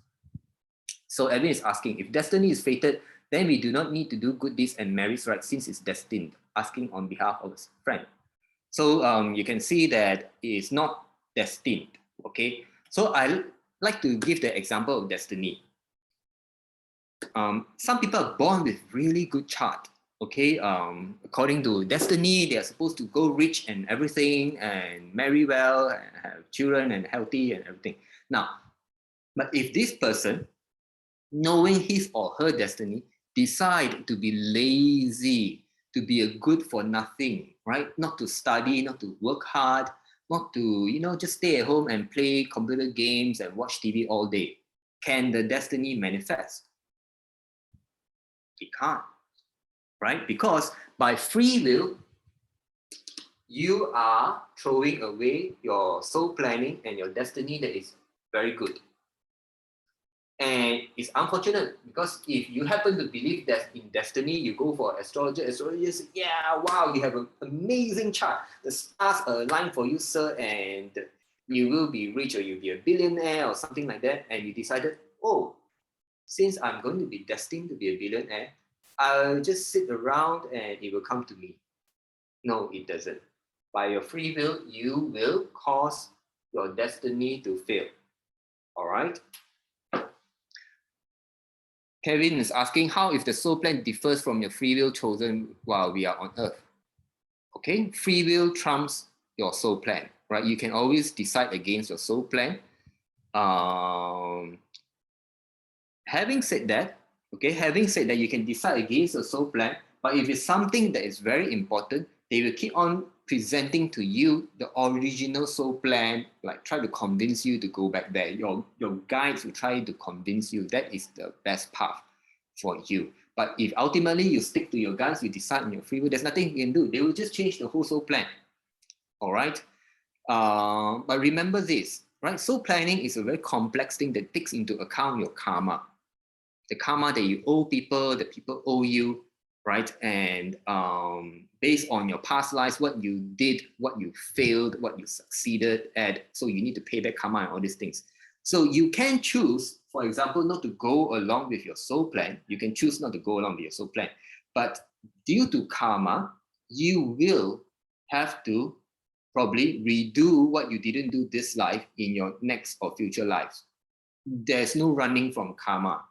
So Evan is asking, if destiny is fated, then we do not need to do good deeds and merits, right, since it's destined, asking on behalf of a friend. So you can see that it is not destined, okay? So I like to give the example of destiny. Some people are born with really good chart, okay? According to destiny, they are supposed to go rich and everything and marry well and have children and healthy and everything. Now, but if this person, knowing his or her destiny, decide to be lazy, to be a good for nothing, right? Not to study, not to work hard, not to, just stay at home and play computer games and watch TV all day. Can the destiny manifest? It can't, right? Because by free will, you are throwing away your soul planning and your destiny that is very good. And it's unfortunate because if you happen to believe that in destiny, you go for astrologer say, yeah, wow, you have an amazing chart. The stars are aligned for you, sir, and you will be rich or you'll be a billionaire or something like that. And you decided, oh, since I'm going to be destined to be a billionaire, I'll just sit around and it will come to me. No, it doesn't. By your free will, you will cause your destiny to fail. All right? Kevin is asking, how if the soul plan differs from your free will chosen while we are on earth? Okay, free will trumps your soul plan, right? You can always decide against your soul plan. Having said that, you can decide against your soul plan, but if it's something that is very important, they will keep on presenting to you the original soul plan, like try to convince you to go back there. Your guides will try to convince you that is the best path for you. But if ultimately you stick to your guns, you decide on your free will, there's nothing you can do. They will just change the whole soul plan. All right. But remember this, right? Soul planning is a very complex thing that takes into account your karma. The karma that you owe people, that people owe you, right? And based on your past lives, what you did, what you failed, what you succeeded at. So you need to pay back karma and all these things. So you can choose, for example, not to go along with your soul plan. You can choose not to go along with your soul plan. But due to karma, you will have to probably redo what you didn't do this life in your next or future lives. There's no running from karma.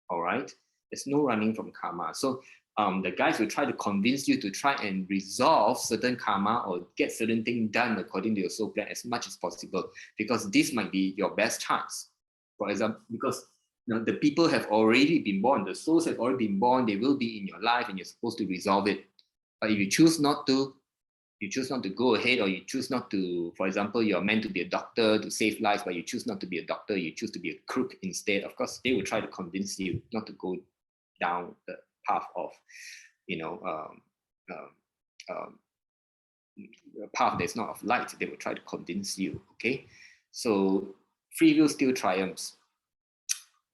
All right, there's no running from karma. So the guys will try to convince you to try and resolve certain karma or get certain things done according to your soul plan as much as possible, because this might be your best chance. For example, because the people have already been born, the souls have already been born, they will be in your life and you're supposed to resolve it. But if you choose not to, go ahead, or you choose not to, for example, you're meant to be a doctor to save lives, but you choose not to be a doctor, you choose to be a crook instead, of course, they will try to convince you not to go down the path of, a path that's not of light. They will try to convince you, okay? So free will still triumphs,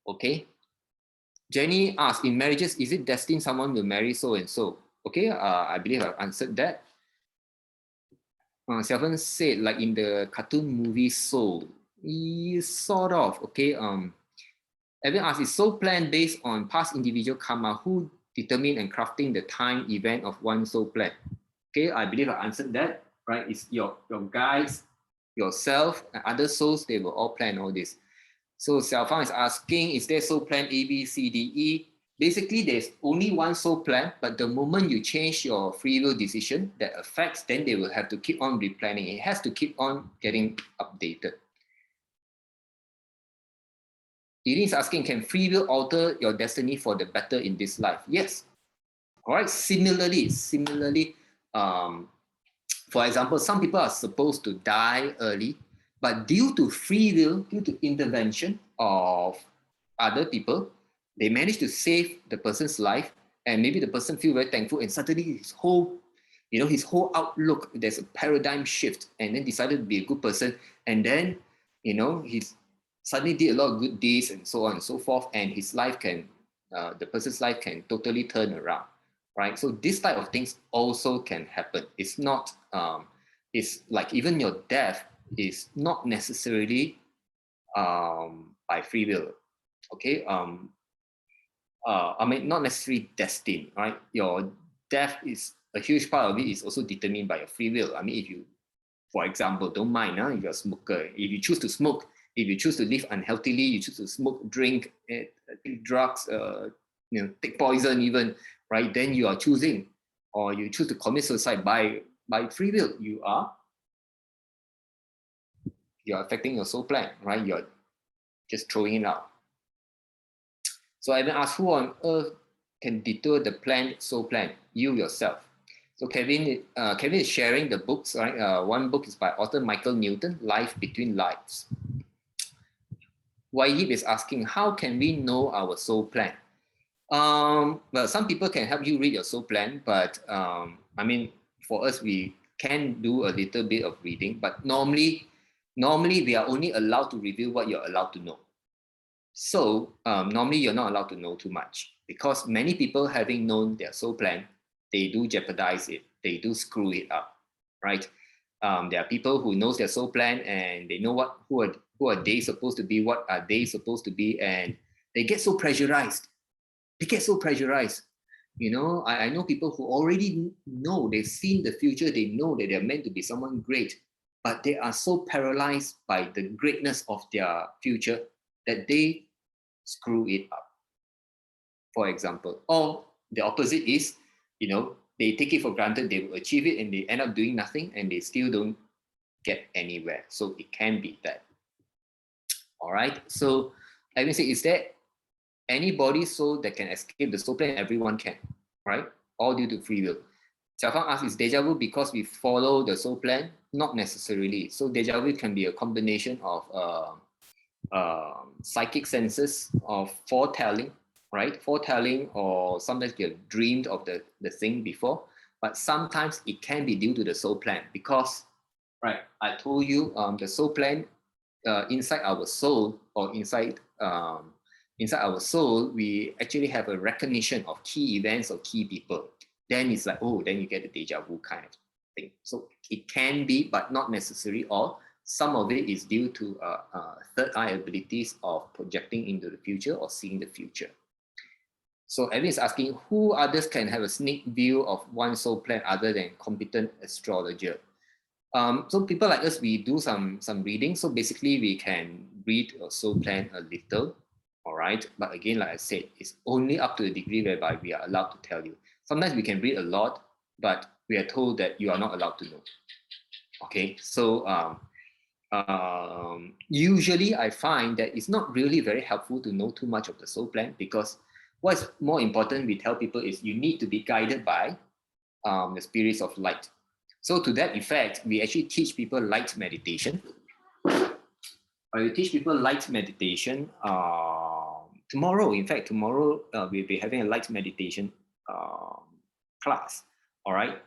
okay? Jenny asked, in marriages, is it destined someone will marry so-and-so? Okay, I believe I've answered that. Selvin said, like in the cartoon movie Soul, sort of, okay. Evan asked, is soul plan based on past individual karma? Who determine and crafting the time event of one soul plan? Okay, I believe I answered that, right? It's your guides, yourself, and other souls, they will all plan all this. So Xiaofang is asking, is there soul plan A, B, C, D, E? Basically, there's only one soul plan, but the moment you change your free will decision that affects, then they will have to keep on replanning. It has to keep on getting updated. Irene is asking, can free will alter your destiny for the better in this life? Yes. All right. Similarly, for example, some people are supposed to die early, but due to free will, due to intervention of other people, they managed to save the person's life, and maybe the person feel very thankful, and suddenly his whole outlook, there's a paradigm shift, and then decided to be a good person, and then he's suddenly did a lot of good deeds and so on and so forth, and his life the person's life can totally turn around, right? So this type of things also can happen. It's not it's like even your death is not necessarily by free will, okay? I mean, not necessarily destined, right? Your death is a huge part of it is also determined by your free will. I mean, if you, for example, don't mind, if you're a smoker, if you choose to smoke, if you choose to live unhealthily, you choose to smoke, drink, take drugs, take poison even, right? Then you are choosing, or you choose to commit suicide by free will. You are affecting your soul plan, right? You're just throwing it out. So I even asked, who on earth can detour the planned soul plan? You yourself. So Kevin is sharing the books, right? One book is by author Michael Newton, Life Between Lives. Wahib is asking, how can we know our soul plan? Well, some people can help you read your soul plan, but I mean, for us, we can do a little bit of reading, but normally we are only allowed to reveal what you're allowed to know. So normally you're not allowed to know too much, because many people, having known their soul plan, they do jeopardize it, they do screw it up, right? There are people who knows their soul plan and they know who are they supposed to be, what are they supposed to be, and they get so pressurized. You know, I know people who already know, they've seen the future, they know that they're meant to be someone great, but they are so paralyzed by the greatness of their future that they screw it up, for example. Or the opposite is, you know, they take it for granted, they will achieve it, and they end up doing nothing, and they still don't get anywhere. So it can be that. All right. So I will say, is there any body soul that can escape the soul plan? Everyone can, right? All due to free will. Xiaofang asks, is deja vu because we follow the soul plan? Not necessarily. So deja vu can be a combination of psychic senses, of foretelling, right? Foretelling, or sometimes you have dreamed of the thing before, but sometimes it can be due to the soul plan, because, right, I told you the soul plan, inside our soul, or inside our soul, we actually have a recognition of key events or key people. Then it's like, oh, then you get the deja vu kind of thing. So it can be, but not necessarily all. Some of it is due to third eye abilities of projecting into the future or seeing the future. So Evan is asking, who others can have a sneak view of one's soul plan other than competent astrologer? So people like us, we do some reading. So basically we can read a soul plan a little, all right? But again, like I said, it's only up to the degree whereby we are allowed to tell you. Sometimes we can read a lot, but we are told that you are not allowed to know. Okay, so usually I find that it's not really very helpful to know too much of the soul plan, because what's more important, we tell people, is you need to be guided by the spirits of light. So to that effect, we actually teach people light meditation. We teach people light meditation tomorrow. In fact, tomorrow we'll be having a light meditation class, all right?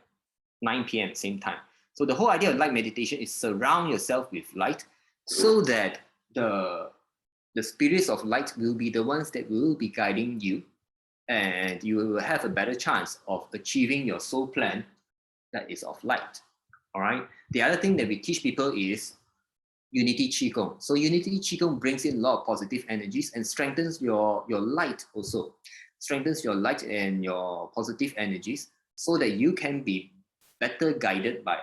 9 p.m. same time. So the whole idea of light meditation is surround yourself with light, so that the spirits of light will be the ones that will be guiding you, and you will have a better chance of achieving your soul plan that is of light. All right. The other thing that we teach people is Unity Qigong. So Unity Qigong brings in a lot of positive energies and strengthens your light also. Strengthens your light and your positive energies, so that you can be better guided by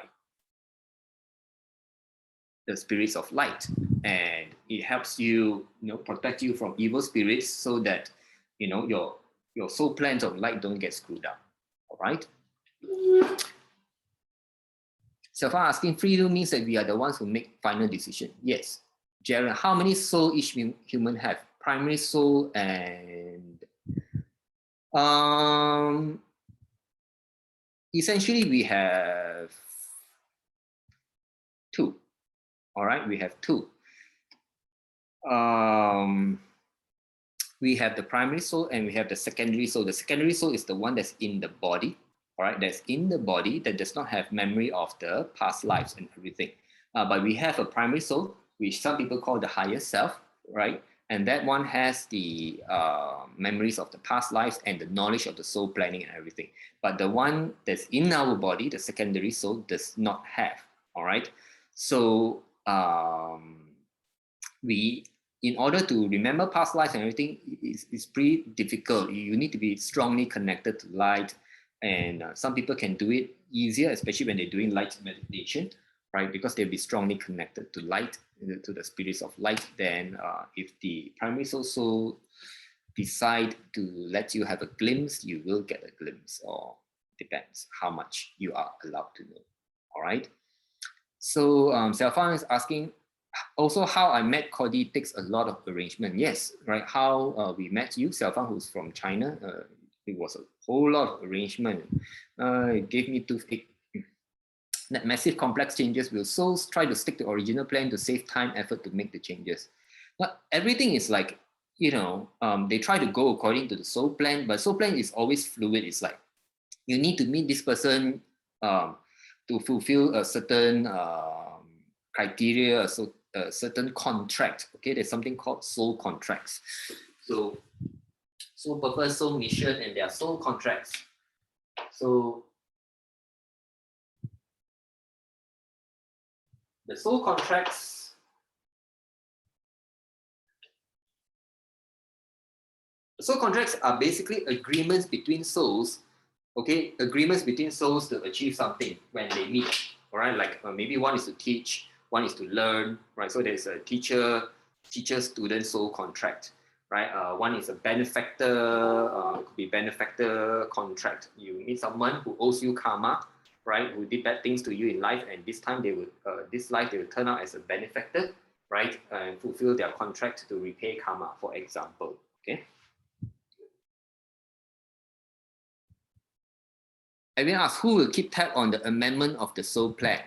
the spirits of light, and it helps you, protect you from evil spirits, so that your soul plans of light don't get screwed up. All right. So far asking, free will means that we are the ones who make final decision. Yes. Jared, how many soul each human have? Primary soul and essentially we have two. All right, we have two. We have the primary soul and we have the secondary soul. The secondary soul is the one that's in the body. All right, that's in the body, that does not have memory of the past lives and everything. But we have a primary soul, which some people call the higher self, right? And that one has the memories of the past lives and the knowledge of the soul planning and everything. But the one that's in our body, the secondary soul, does not have. All right. So in order to remember past lives and everything, it's pretty difficult. You need to be strongly connected to light. And some people can do it easier, especially when they're doing light meditation, right? Because they'll be strongly connected to light, to the spirits of light. Then if the primary soul decide to let you have a glimpse, you will get a glimpse, or depends how much you are allowed to know. All right. So Xiaofang is asking, also how I met Cordy takes a lot of arrangement. Yes, right. How we met you, Xiaofang, who's from China. It was a whole lot of arrangement. It gave me toothache. That massive complex changes will souls try to stick to original plan to save time, effort to make the changes. But everything is like, they try to go according to the soul plan, but soul plan is always fluid. It's like, you need to meet this person to fulfill a certain criteria, so a certain contract. Okay, there's something called soul contracts. So soul purpose, soul mission, and there are soul contracts. So the soul contracts, are basically agreements between souls. Okay, agreements between souls to achieve something when they meet. All right, like maybe one is to teach, one is to learn, right? So there's a teacher-student soul contract, right? One is a benefactor, it could be benefactor contract. You meet someone who owes you karma, right? Who did bad things to you in life, and this time they would, this life they will turn out as a benefactor, right? And fulfill their contract to repay karma, for example. Okay. Everyone asks, who will keep tab on the amendment of the soul plan?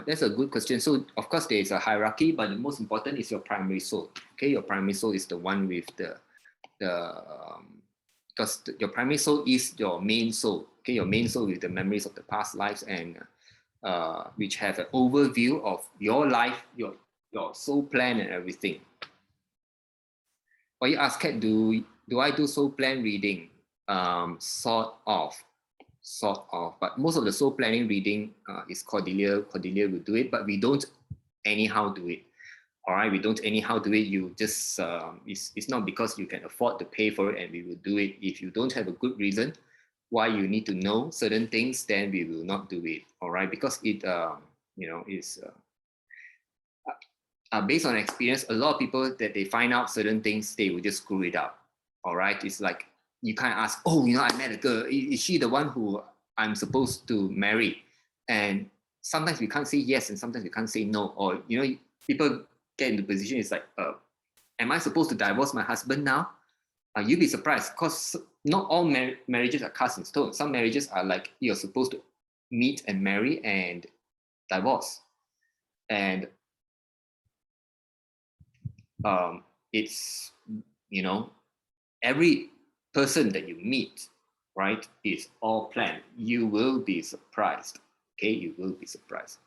That's a good question. So of course there is a hierarchy, but the most important is your primary soul. Okay, your primary soul is the one with because your primary soul is your main soul. Okay, your main soul with the memories of the past lives, and which have an overview of your life, your soul plan and everything. Or you ask, Kat, do I do soul plan reading? Sort of, but most of the soul planning reading is Cordelia will do it, but we don't anyhow do it. All right, we don't anyhow do it. You just it's not because you can afford to pay for it and we will do it. If you don't have a good reason why you need to know certain things, then we will not do it. All right, because it is based on experience. A lot of people that they find out certain things, they will just screw it up. All right, it's like, you can't ask, oh, I met a girl. Is she the one who I'm supposed to marry? And sometimes we can't say yes, and sometimes we can't say no. Or, people get in the position, it's like, am I supposed to divorce my husband now? You'd be surprised, because not all marriages are cast in stone. Some marriages are like, you're supposed to meet and marry and divorce. And it's, every person that you meet, right, is all planned. You will be surprised. Okay, you will be surprised.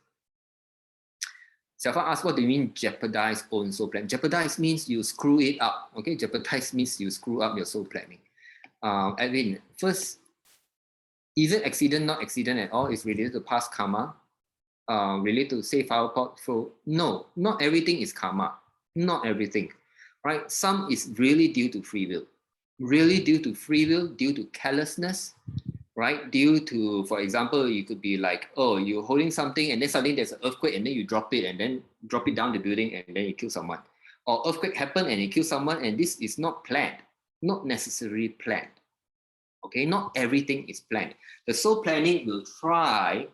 Selfa asks, what do you mean jeopardize own soul plan? Jeopardize means you screw it up. Okay, jeopardize means you screw up your soul planning. Edwin, first, is it accident, not accident at all? Is related to past karma? Related to safe our portfolio? No, not everything is karma. Not everything, right? Some is really due to free will. Really due to free will, due to carelessness, right? Due to, for example, you could be like, oh, you're holding something and then suddenly there's an earthquake and then you drop it and then drop it down the building and then you kill someone. Or earthquake happened and you kill someone, and this is not planned, not necessarily planned. Okay, not everything is planned. The soul planning will try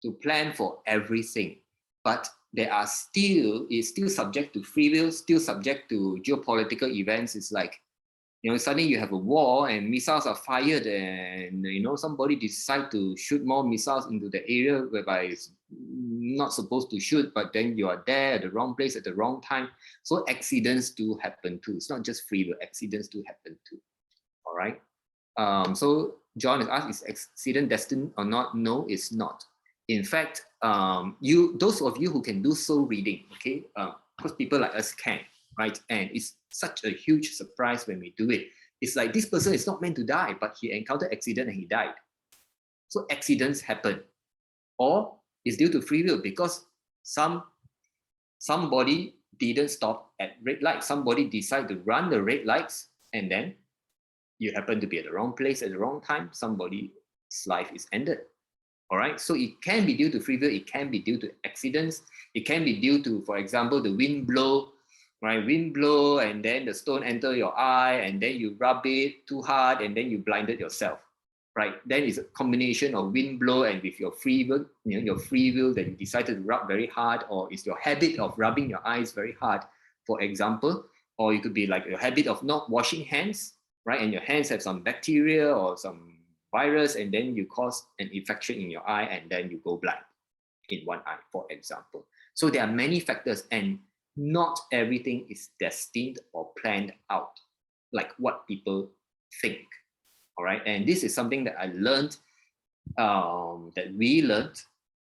to plan for everything, but there are it's still subject to free will, still subject to geopolitical events. It's like, suddenly you have a war and missiles are fired, and somebody decide to shoot more missiles into the area whereby it's not supposed to shoot, but then you are there at the wrong place at the wrong time. So accidents do happen too. It's not just free will, accidents do happen too. All right. So John is asked, is accident destined or not? No, it's not. In fact, those of you who can do soul reading, okay, because people like us can, right? And it's such a huge surprise when we do it. It's like, this person is not meant to die, but he encountered accident and he died. So accidents happen, or it's due to free will, because somebody didn't stop at red light. Somebody decided to run the red lights, and then you happen to be at the wrong place at the wrong time. Somebody's life is ended. All right, so it can be due to free will, it can be due to accidents, it can be due to, for example, the wind blow, right? Wind blow, and then the stone enter your eye, and then you rub it too hard, and then you blinded yourself, right? Then it's a combination of wind blow and with your free will, your free will that you decided to rub very hard, or it's your habit of rubbing your eyes very hard, for example, or it could be like your habit of not washing hands, right? And your hands have some bacteria or some virus, and then you cause an infection in your eye, and then you go blind in one eye, for example. So there are many factors, and not everything is destined or planned out like what people think. All right, and this is something that I learned, that we learned,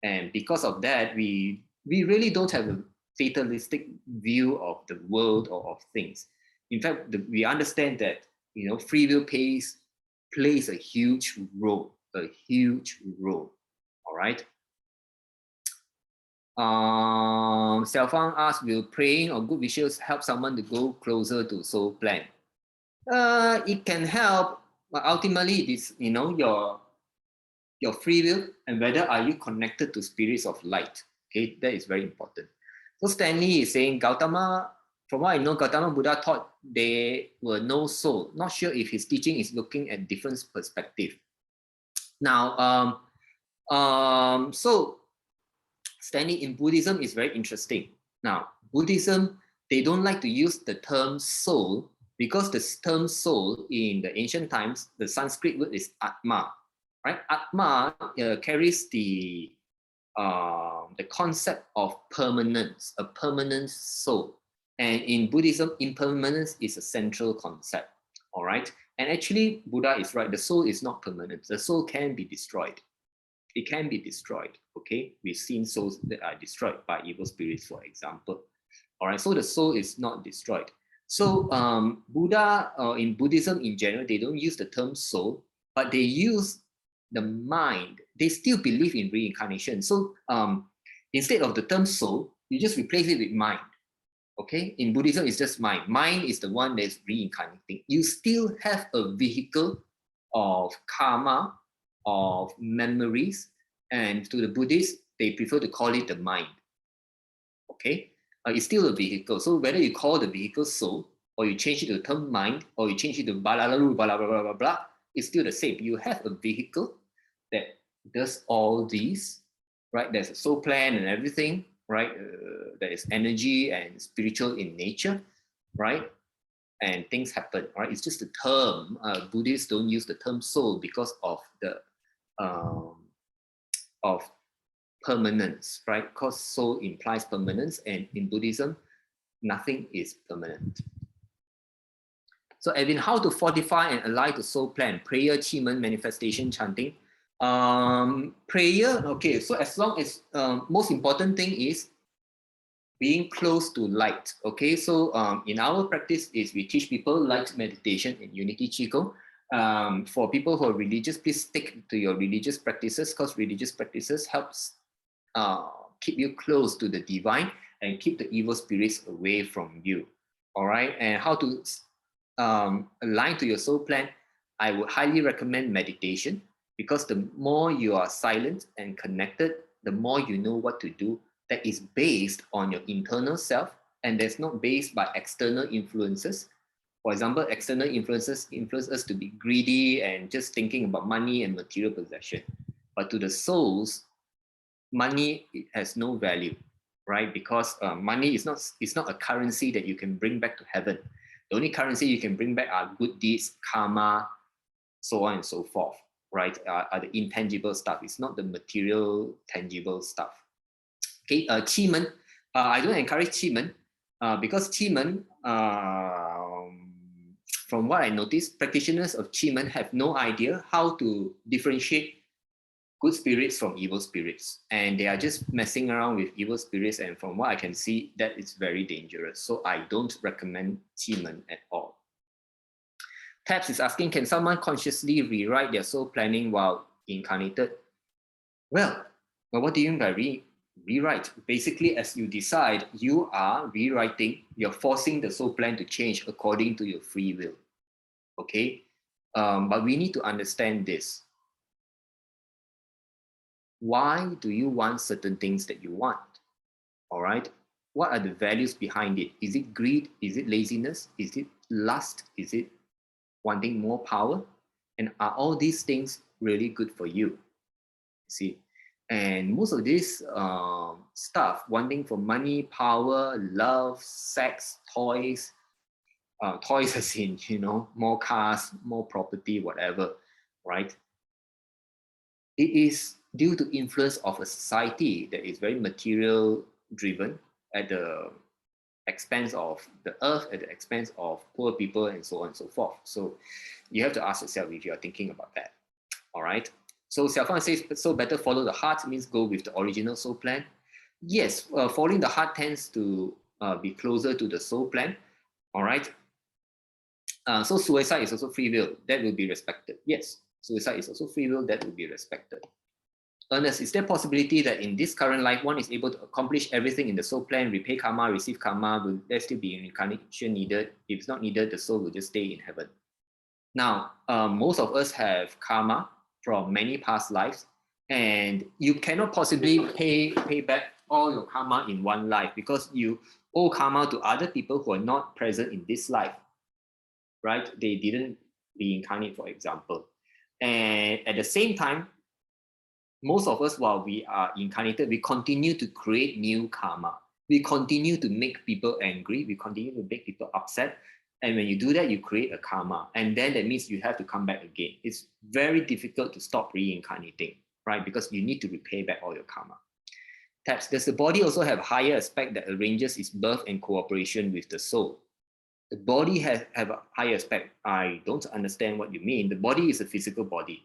and because of that, we really don't have a fatalistic view of the world or of things. In fact, we understand that free will plays a huge role, All right. Xiaofang asks, will praying or good visuals help someone to go closer to soul plan? It can help, but ultimately, this your free will and whether are you connected to spirits of light. Okay, that is very important. So Stanley is saying Gautama, from what I know, Gautama Buddha taught there were no soul. Not sure if his teaching is looking at different perspective. Now, so Stanley, in Buddhism is very interesting. Now, Buddhism, they don't like to use the term soul because the term soul in the ancient times, the Sanskrit word is Atma, right? Atma carries the concept of permanence, a permanent soul. And in Buddhism, impermanence is a central concept, all right? And actually, Buddha is right. The soul is not permanent. The soul can be destroyed. It can be destroyed, okay? We've seen souls that are destroyed by evil spirits, for example. All right, so the soul is not destroyed. So Buddha, in Buddhism in general, they don't use the term soul, but they use the mind. They still believe in reincarnation. So instead of the term soul, you just replace it with mind. Okay, in Buddhism, it's just mind. Mind is the one that's reincarnating. You still have a vehicle of karma, of memories, and to the Buddhists, they prefer to call it the mind. Okay, it's still a vehicle. So whether you call the vehicle soul, or you change it to the term mind, or you change it to blah, blah, blah, blah, blah, blah, blah, it's still the same. You have a vehicle that does all these, right? There's a soul plan and everything, right? There is energy and spiritual in nature, right? And things happen, right? It's just a term. Buddhists don't use the term soul because of the of permanence, right? Because soul implies permanence, and in Buddhism, nothing is permanent. So, Evan, how to fortify and align the soul plan? Prayer, qigong, manifestation, chanting. Prayer, okay, so as long as most important thing is being close to light. Okay, so in our practice is we teach people light meditation and unity qigong. For people who are religious, please stick to your religious practices, because religious practices helps keep you close to the divine and keep the evil spirits away from you. All right, and how to align to your soul plan? I would highly recommend meditation, because the more you are silent and connected, the more you know what to do. That is based on your internal self, and that's not based by external influences. For example, external influences influence us to be greedy and just thinking about money and material possession. But to the souls, money has no value, right? Because money is not a currency that you can bring back to heaven. The only currency you can bring back are good deeds, karma, so on and so forth, right? Are the intangible stuff. It's not the material, tangible stuff. Okay, qigong. I don't encourage qigong because qigong, from what I noticed, practitioners of qigong have no idea how to differentiate good spirits from evil spirits, and they are just messing around with evil spirits. And from what I can see, that is very dangerous. So I don't recommend qigong at all. Tabs is asking, can someone consciously rewrite their soul planning while incarnated? Well, what do you mean by rewrite? Basically, as you decide, you are rewriting, you're forcing the soul plan to change according to your free will. Okay? But we need to understand this. Why do you want certain things that you want? All right? What are the values behind it? Is it greed? Is it laziness? Is it lust? Is it wanting more power? And are all these things really good for you? See? And most of this stuff, wanting for money, power, love, sex, toys, toys as in, more cars, more property, whatever, right? It is due to influence of a society that is very material driven at the expense of the earth, at the expense of poor people, and so on and so forth. So you have to ask yourself if you are thinking about that. All right. So Xiaofang says, so better follow the heart means go with the original soul plan. Yes, following the heart tends to be closer to the soul plan. All right. So suicide is also free will. That will be respected. Yes, suicide is also free will. That will be respected. Ernest, is there possibility that in this current life, one is able to accomplish everything in the soul plan, repay karma, receive karma? Will there still be reincarnation needed? If it's not needed, the soul will just stay in heaven. Now, most of us have karma from many past lives, and you cannot possibly pay back all your karma in one life because you owe karma to other people who are not present in this life, right? They didn't reincarnate, for example. And at the same time, most of us, while we are incarnated, we continue to create new karma. We continue to make people angry. We continue to make people upset. And when you do that, you create a karma. And then that means you have to come back again. It's very difficult to stop reincarnating, right? Because you need to repay back all your karma. Taps, does the body also have a higher aspect that arranges its birth and cooperation with the soul? The body have a higher aspect. I don't understand what you mean. The body is a physical body,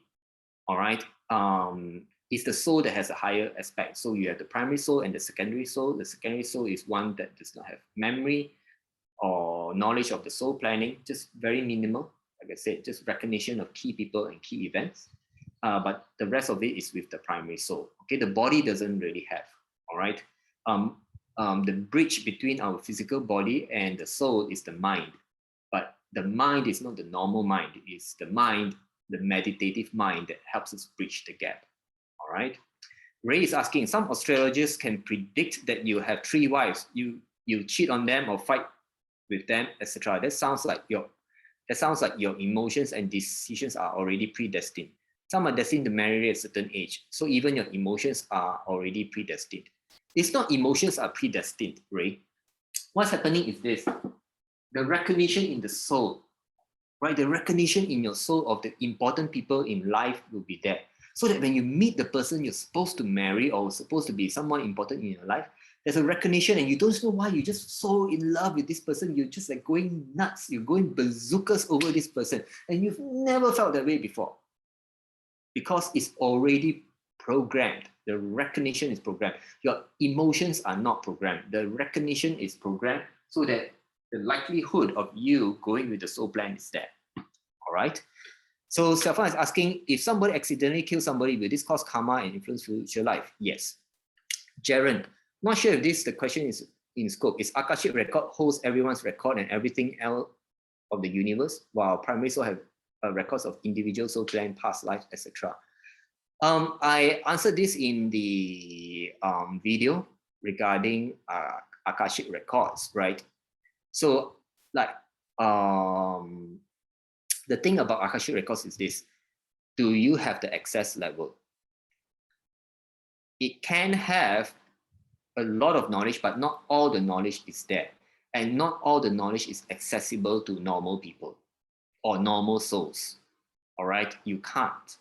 all right? It's the soul that has a higher aspect. So you have the primary soul and the secondary soul. The secondary soul is one that does not have memory or knowledge of the soul planning, just very minimal. Like I said, just recognition of key people and key events. But the rest of it is with the primary soul. Okay, the body doesn't really have, all right? The bridge between our physical body and the soul is the mind. But the mind is not the normal mind. It's the mind, the meditative mind that helps us bridge the gap. All right. Ray is asking, some astrologers can predict that you have 3 wives. You cheat on them or fight with them, etc. That sounds like your emotions and decisions are already predestined. Some are destined to marry at a certain age. So even your emotions are already predestined. It's not emotions are predestined, Ray. What's happening is this. The recognition in the soul, right? The recognition in your soul of the important people in life will be there. So that when you meet the person you're supposed to marry or supposed to be someone important in your life, there's a recognition and you don't know why, you're just so in love with this person. You're just like going nuts. You're going bazookas over this person. And you've never felt that way before. Because it's already programmed. The recognition is programmed. Your emotions are not programmed. The recognition is programmed so that the likelihood of you going with the soul plan is there. All right. So Xiaofang is asking, if somebody accidentally kills somebody, will this cause karma and influence future life? Yes. Jaren, not sure if the question is in scope. Is Akashic record holds everyone's record and everything else of the universe, while primary soul have records of individual soul plan, past life, etc. I answered this in the video regarding Akashic records, right? So like the thing about Akashic records is this: do you have the access level? It can have a lot of knowledge, but not all the knowledge is there. And not all the knowledge is accessible to normal people or normal souls. All right, you can't.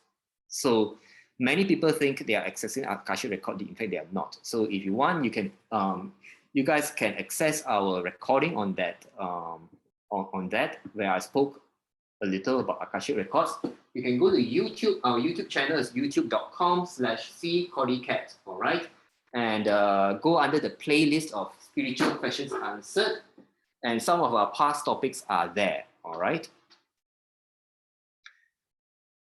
So many people think they are accessing Akashic record. In fact, they are not. So if you want, you can, you guys can access our recording on that, on that, where I spoke a little about Akashic records. You can go to YouTube. Our YouTube channel is youtube.com/CordyKet. All right, and go under the playlist of spiritual questions answered, and some of our past topics are there. All right.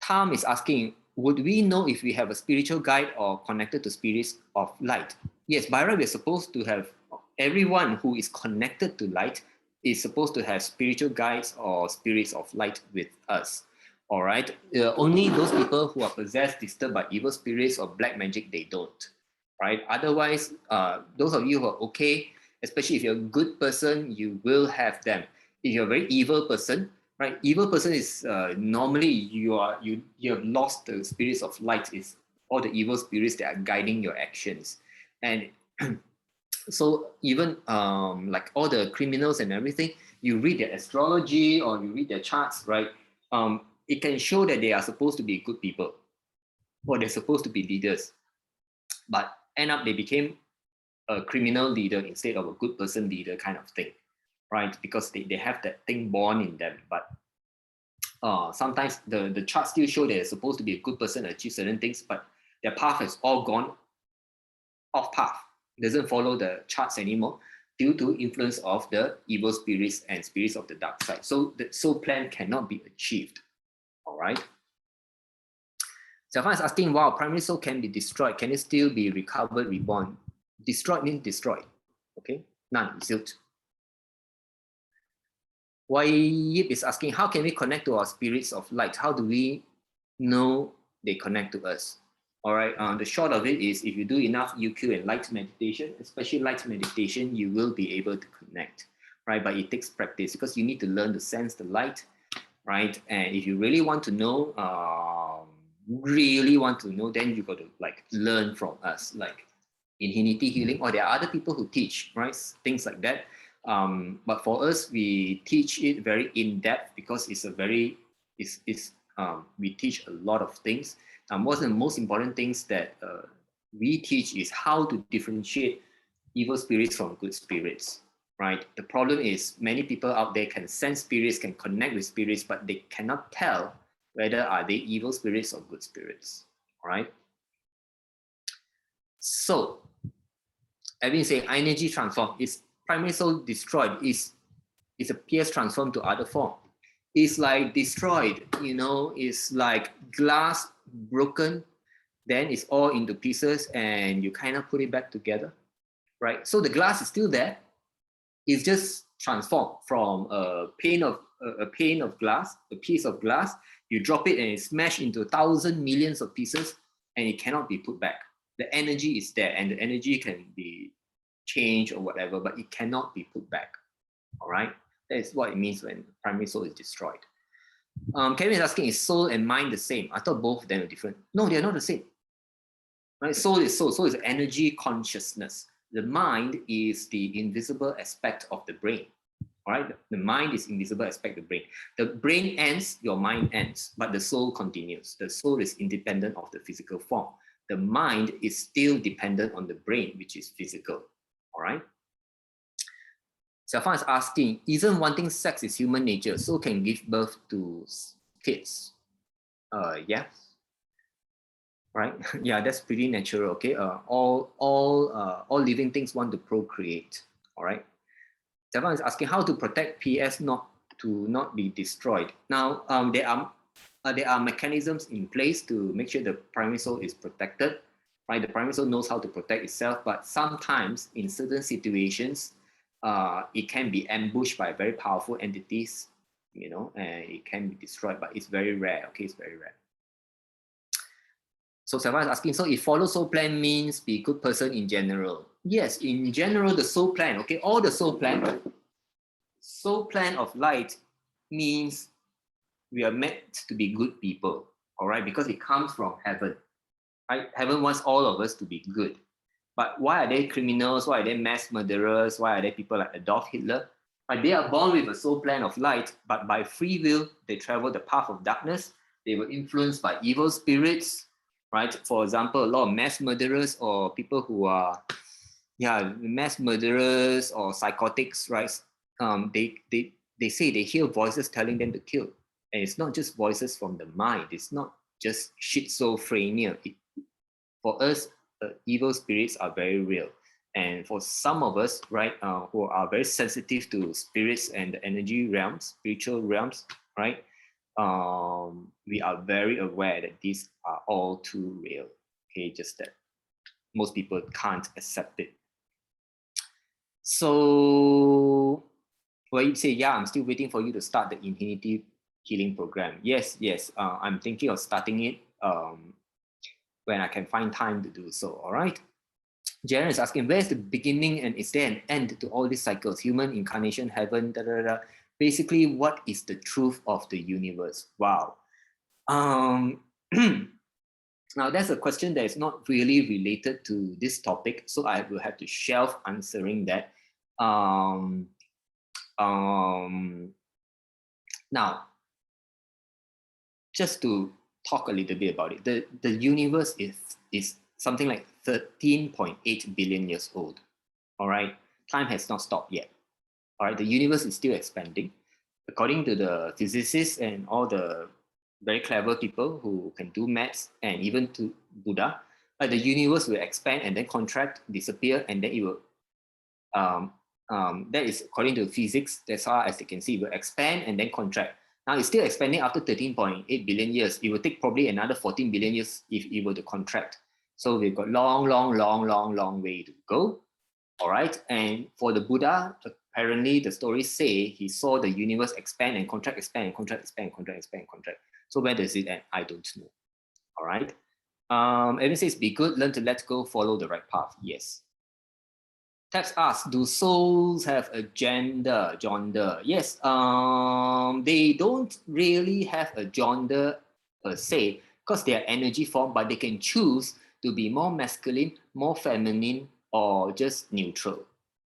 Tom is asking, would we know if we have a spiritual guide or connected to spirits of light? Yes, by right, we're supposed to have, everyone who is connected to light is supposed to have spiritual guides or spirits of light with us. All right. Only those people who are possessed, disturbed by evil spirits or black magic, they don't. Right. Otherwise, those of you who are okay, especially if you're a good person, you will have them. If you're a very evil person, right? Evil person is normally you have lost the spirits of light. Is all the evil spirits that are guiding your actions, and so even like all the criminals and everything, you read their astrology or you read their charts, right? It can show that they are supposed to be good people or they're supposed to be leaders, but end up they became a criminal leader instead of a good person leader kind of thing, right? Because they have that thing born in them. But sometimes the charts still show they're supposed to be a good person, achieve certain things, but their path has all gone off path. It doesn't follow the charts anymore due to influence of the evil spirits and spirits of the dark side. So the soul plan cannot be achieved. All right. Stefan is asking, wow, primary soul can be destroyed. Can it still be recovered, reborn? Destroyed means destroyed. Okay, none, zilch. Why Yip is asking, how can we connect to our spirits of light? How do we know they connect to us? All right, the short of it is if you do enough UQ and light meditation, especially light meditation, you will be able to connect, right? But it takes practice because you need to learn to sense the light, right? And if you really want to know, then you got to like learn from us, like Infinity Healing, or there are other people who teach, right? Things like that. But for us, we teach it very in depth because it's a very, we teach a lot of things. One of the most important things that we teach is how to differentiate evil spirits from good spirits, right? The problem is many people out there can sense spirits, can connect with spirits, but they cannot tell whether are they evil spirits or good spirits, all right? So, I've been saying energy transform is primary soul destroyed is appears transformed to other form. It's like destroyed, you know, it's like glass broken, then it's all into pieces and you kind of put it back together, right? So the glass is still there. It's just transformed from a pane of glass, a piece of glass. You drop it and it's smashed into 1,000 millions of pieces and it cannot be put back. The energy is there and the energy can be changed or whatever, but it cannot be put back. All right, that is what it means when primary soul is destroyed. Kevin is asking, is soul and mind the same? I thought both of them are different. No, they're not the same. Right? Soul is soul. Soul is energy consciousness. The mind is the invisible aspect of the brain. All right, the mind is invisible aspect of the brain. The brain ends, your mind ends, but the soul continues. The soul is independent of the physical form. The mind is still dependent on the brain, which is physical. All right. Xiaofan is asking, isn't wanting sex is human nature, so can give birth to kids? Yeah. Right. Yeah, that's pretty natural. Okay. All living things want to procreate. All right. Xiaofan is asking how to protect PS not be destroyed. Now, there are mechanisms in place to make sure the primary soul is protected. Right. The primary soul knows how to protect itself, but sometimes in certain situations, it can be ambushed by very powerful entities, you know, and it can be destroyed, but it's very rare. Okay, it's very rare. So Sarah is asking, so if follow soul plan means be a good person in general? Yes, in general, the soul plan, okay, all the soul plan of light means we are meant to be good people, all right, because it comes from heaven, right? Heaven wants all of us to be good. But why are they criminals? Why are they mass murderers? Why are they people like Adolf Hitler? Right? They are born with a soul plan of light, but by free will, they travel the path of darkness. They were influenced by evil spirits, right? For example, a lot of mass murderers or people who are, mass murderers or psychotics, right? They say they hear voices telling them to kill. And it's not just voices from the mind. It's not just schizophrenia. For us, evil spirits are very real. And for some of us, right, who are very sensitive to spirits and the energy realms, spiritual realms, right, we are very aware that these are all too real. Okay, just that most people can't accept it. So, well, you say, yeah, I'm still waiting for you to start the Infinity Healing Program. Yes, I'm thinking of starting it when I can find time to do so, all right? Jaren is asking, where's the beginning and is there an end to all these cycles? Human, incarnation, heaven, da, da, da. Basically, what is the truth of the universe? Wow. Now, that's a question that is not really related to this topic, so I will have to shelve answering that. Now, just to talk a little bit about it, the universe is something like 13.8 billion years old. All right, time has not stopped yet. All right, the universe is still expanding. According to the physicists and all the very clever people who can do maths, and even to Buddha, the universe will expand and then contract, disappear, and then it will. That is according to physics. That's how, as you can see, it will expand and then contract. Now it's still expanding after 13.8 billion years. It will take probably another 14 billion years if it were to contract. So we've got long way to go. All right. And for the Buddha, apparently the stories say he saw the universe expand and contract, expand and contract, expand, contract, expand, contract. So where does it end? I don't know. All right. Evan says, be good, learn to let go, follow the right path. Yes. Taps asks, do souls have a gender? Yes. They don't really have a gender per se because they are energy form, but they can choose to be more masculine, more feminine, or just neutral.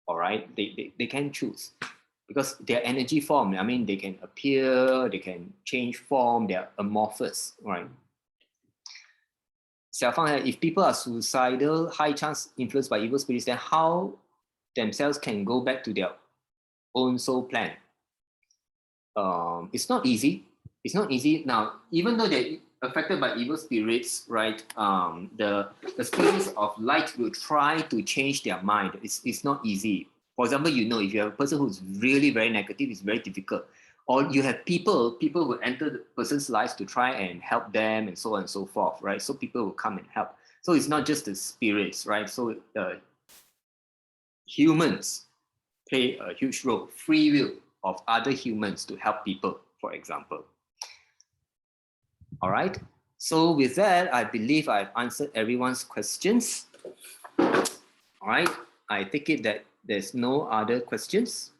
All right, they can choose because they're energy form. I mean, they can appear, they can change form, they're amorphous, right? Xiaofang, if people are suicidal, high chance influenced by evil spirits, then how themselves can go back to their own soul plan? It's not easy. It's not easy. Now, even though they're affected by evil spirits, right? The spirits of light will try to change their mind. It's not easy. For example, you know, if you have a person who's really very negative, it's very difficult. Or you have people who enter the person's lives to try and help them and so on and so forth, right? So people will come and help. So it's not just the spirits, right? So humans play a huge role, free will of other humans to help people, for example. All right. So with that, I believe I've answered everyone's questions. All right. I take it that there's no other questions.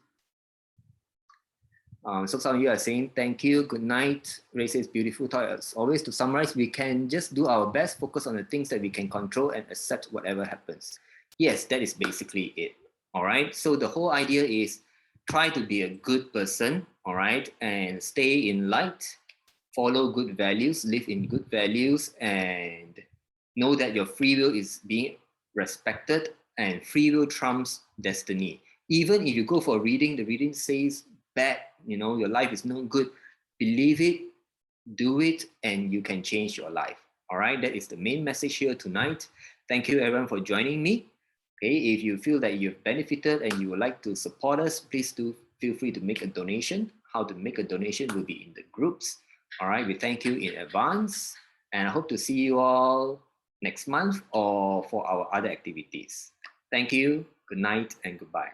So some of you are saying thank you, good night. Ray says beautiful thought. As always, to summarize, we can just do our best, focus on the things that we can control and accept whatever happens. Yes, that is basically it. All right. So the whole idea is try to be a good person, all right, and stay in light, follow good values, live in good values, and know that your free will is being respected, and free will trumps destiny. Even if you go for a reading, the reading says bad, you know, your life is no good, believe it, do it, and you can change your life. All right, that is the main message here tonight. Thank you everyone for joining me. Okay, if you feel that you've benefited and you would like to support us, please do feel free to make a donation. How to make a donation will be in the groups. All right, we thank you in advance, and I hope to see you all next month or for our other activities. Thank you, good night, and goodbye.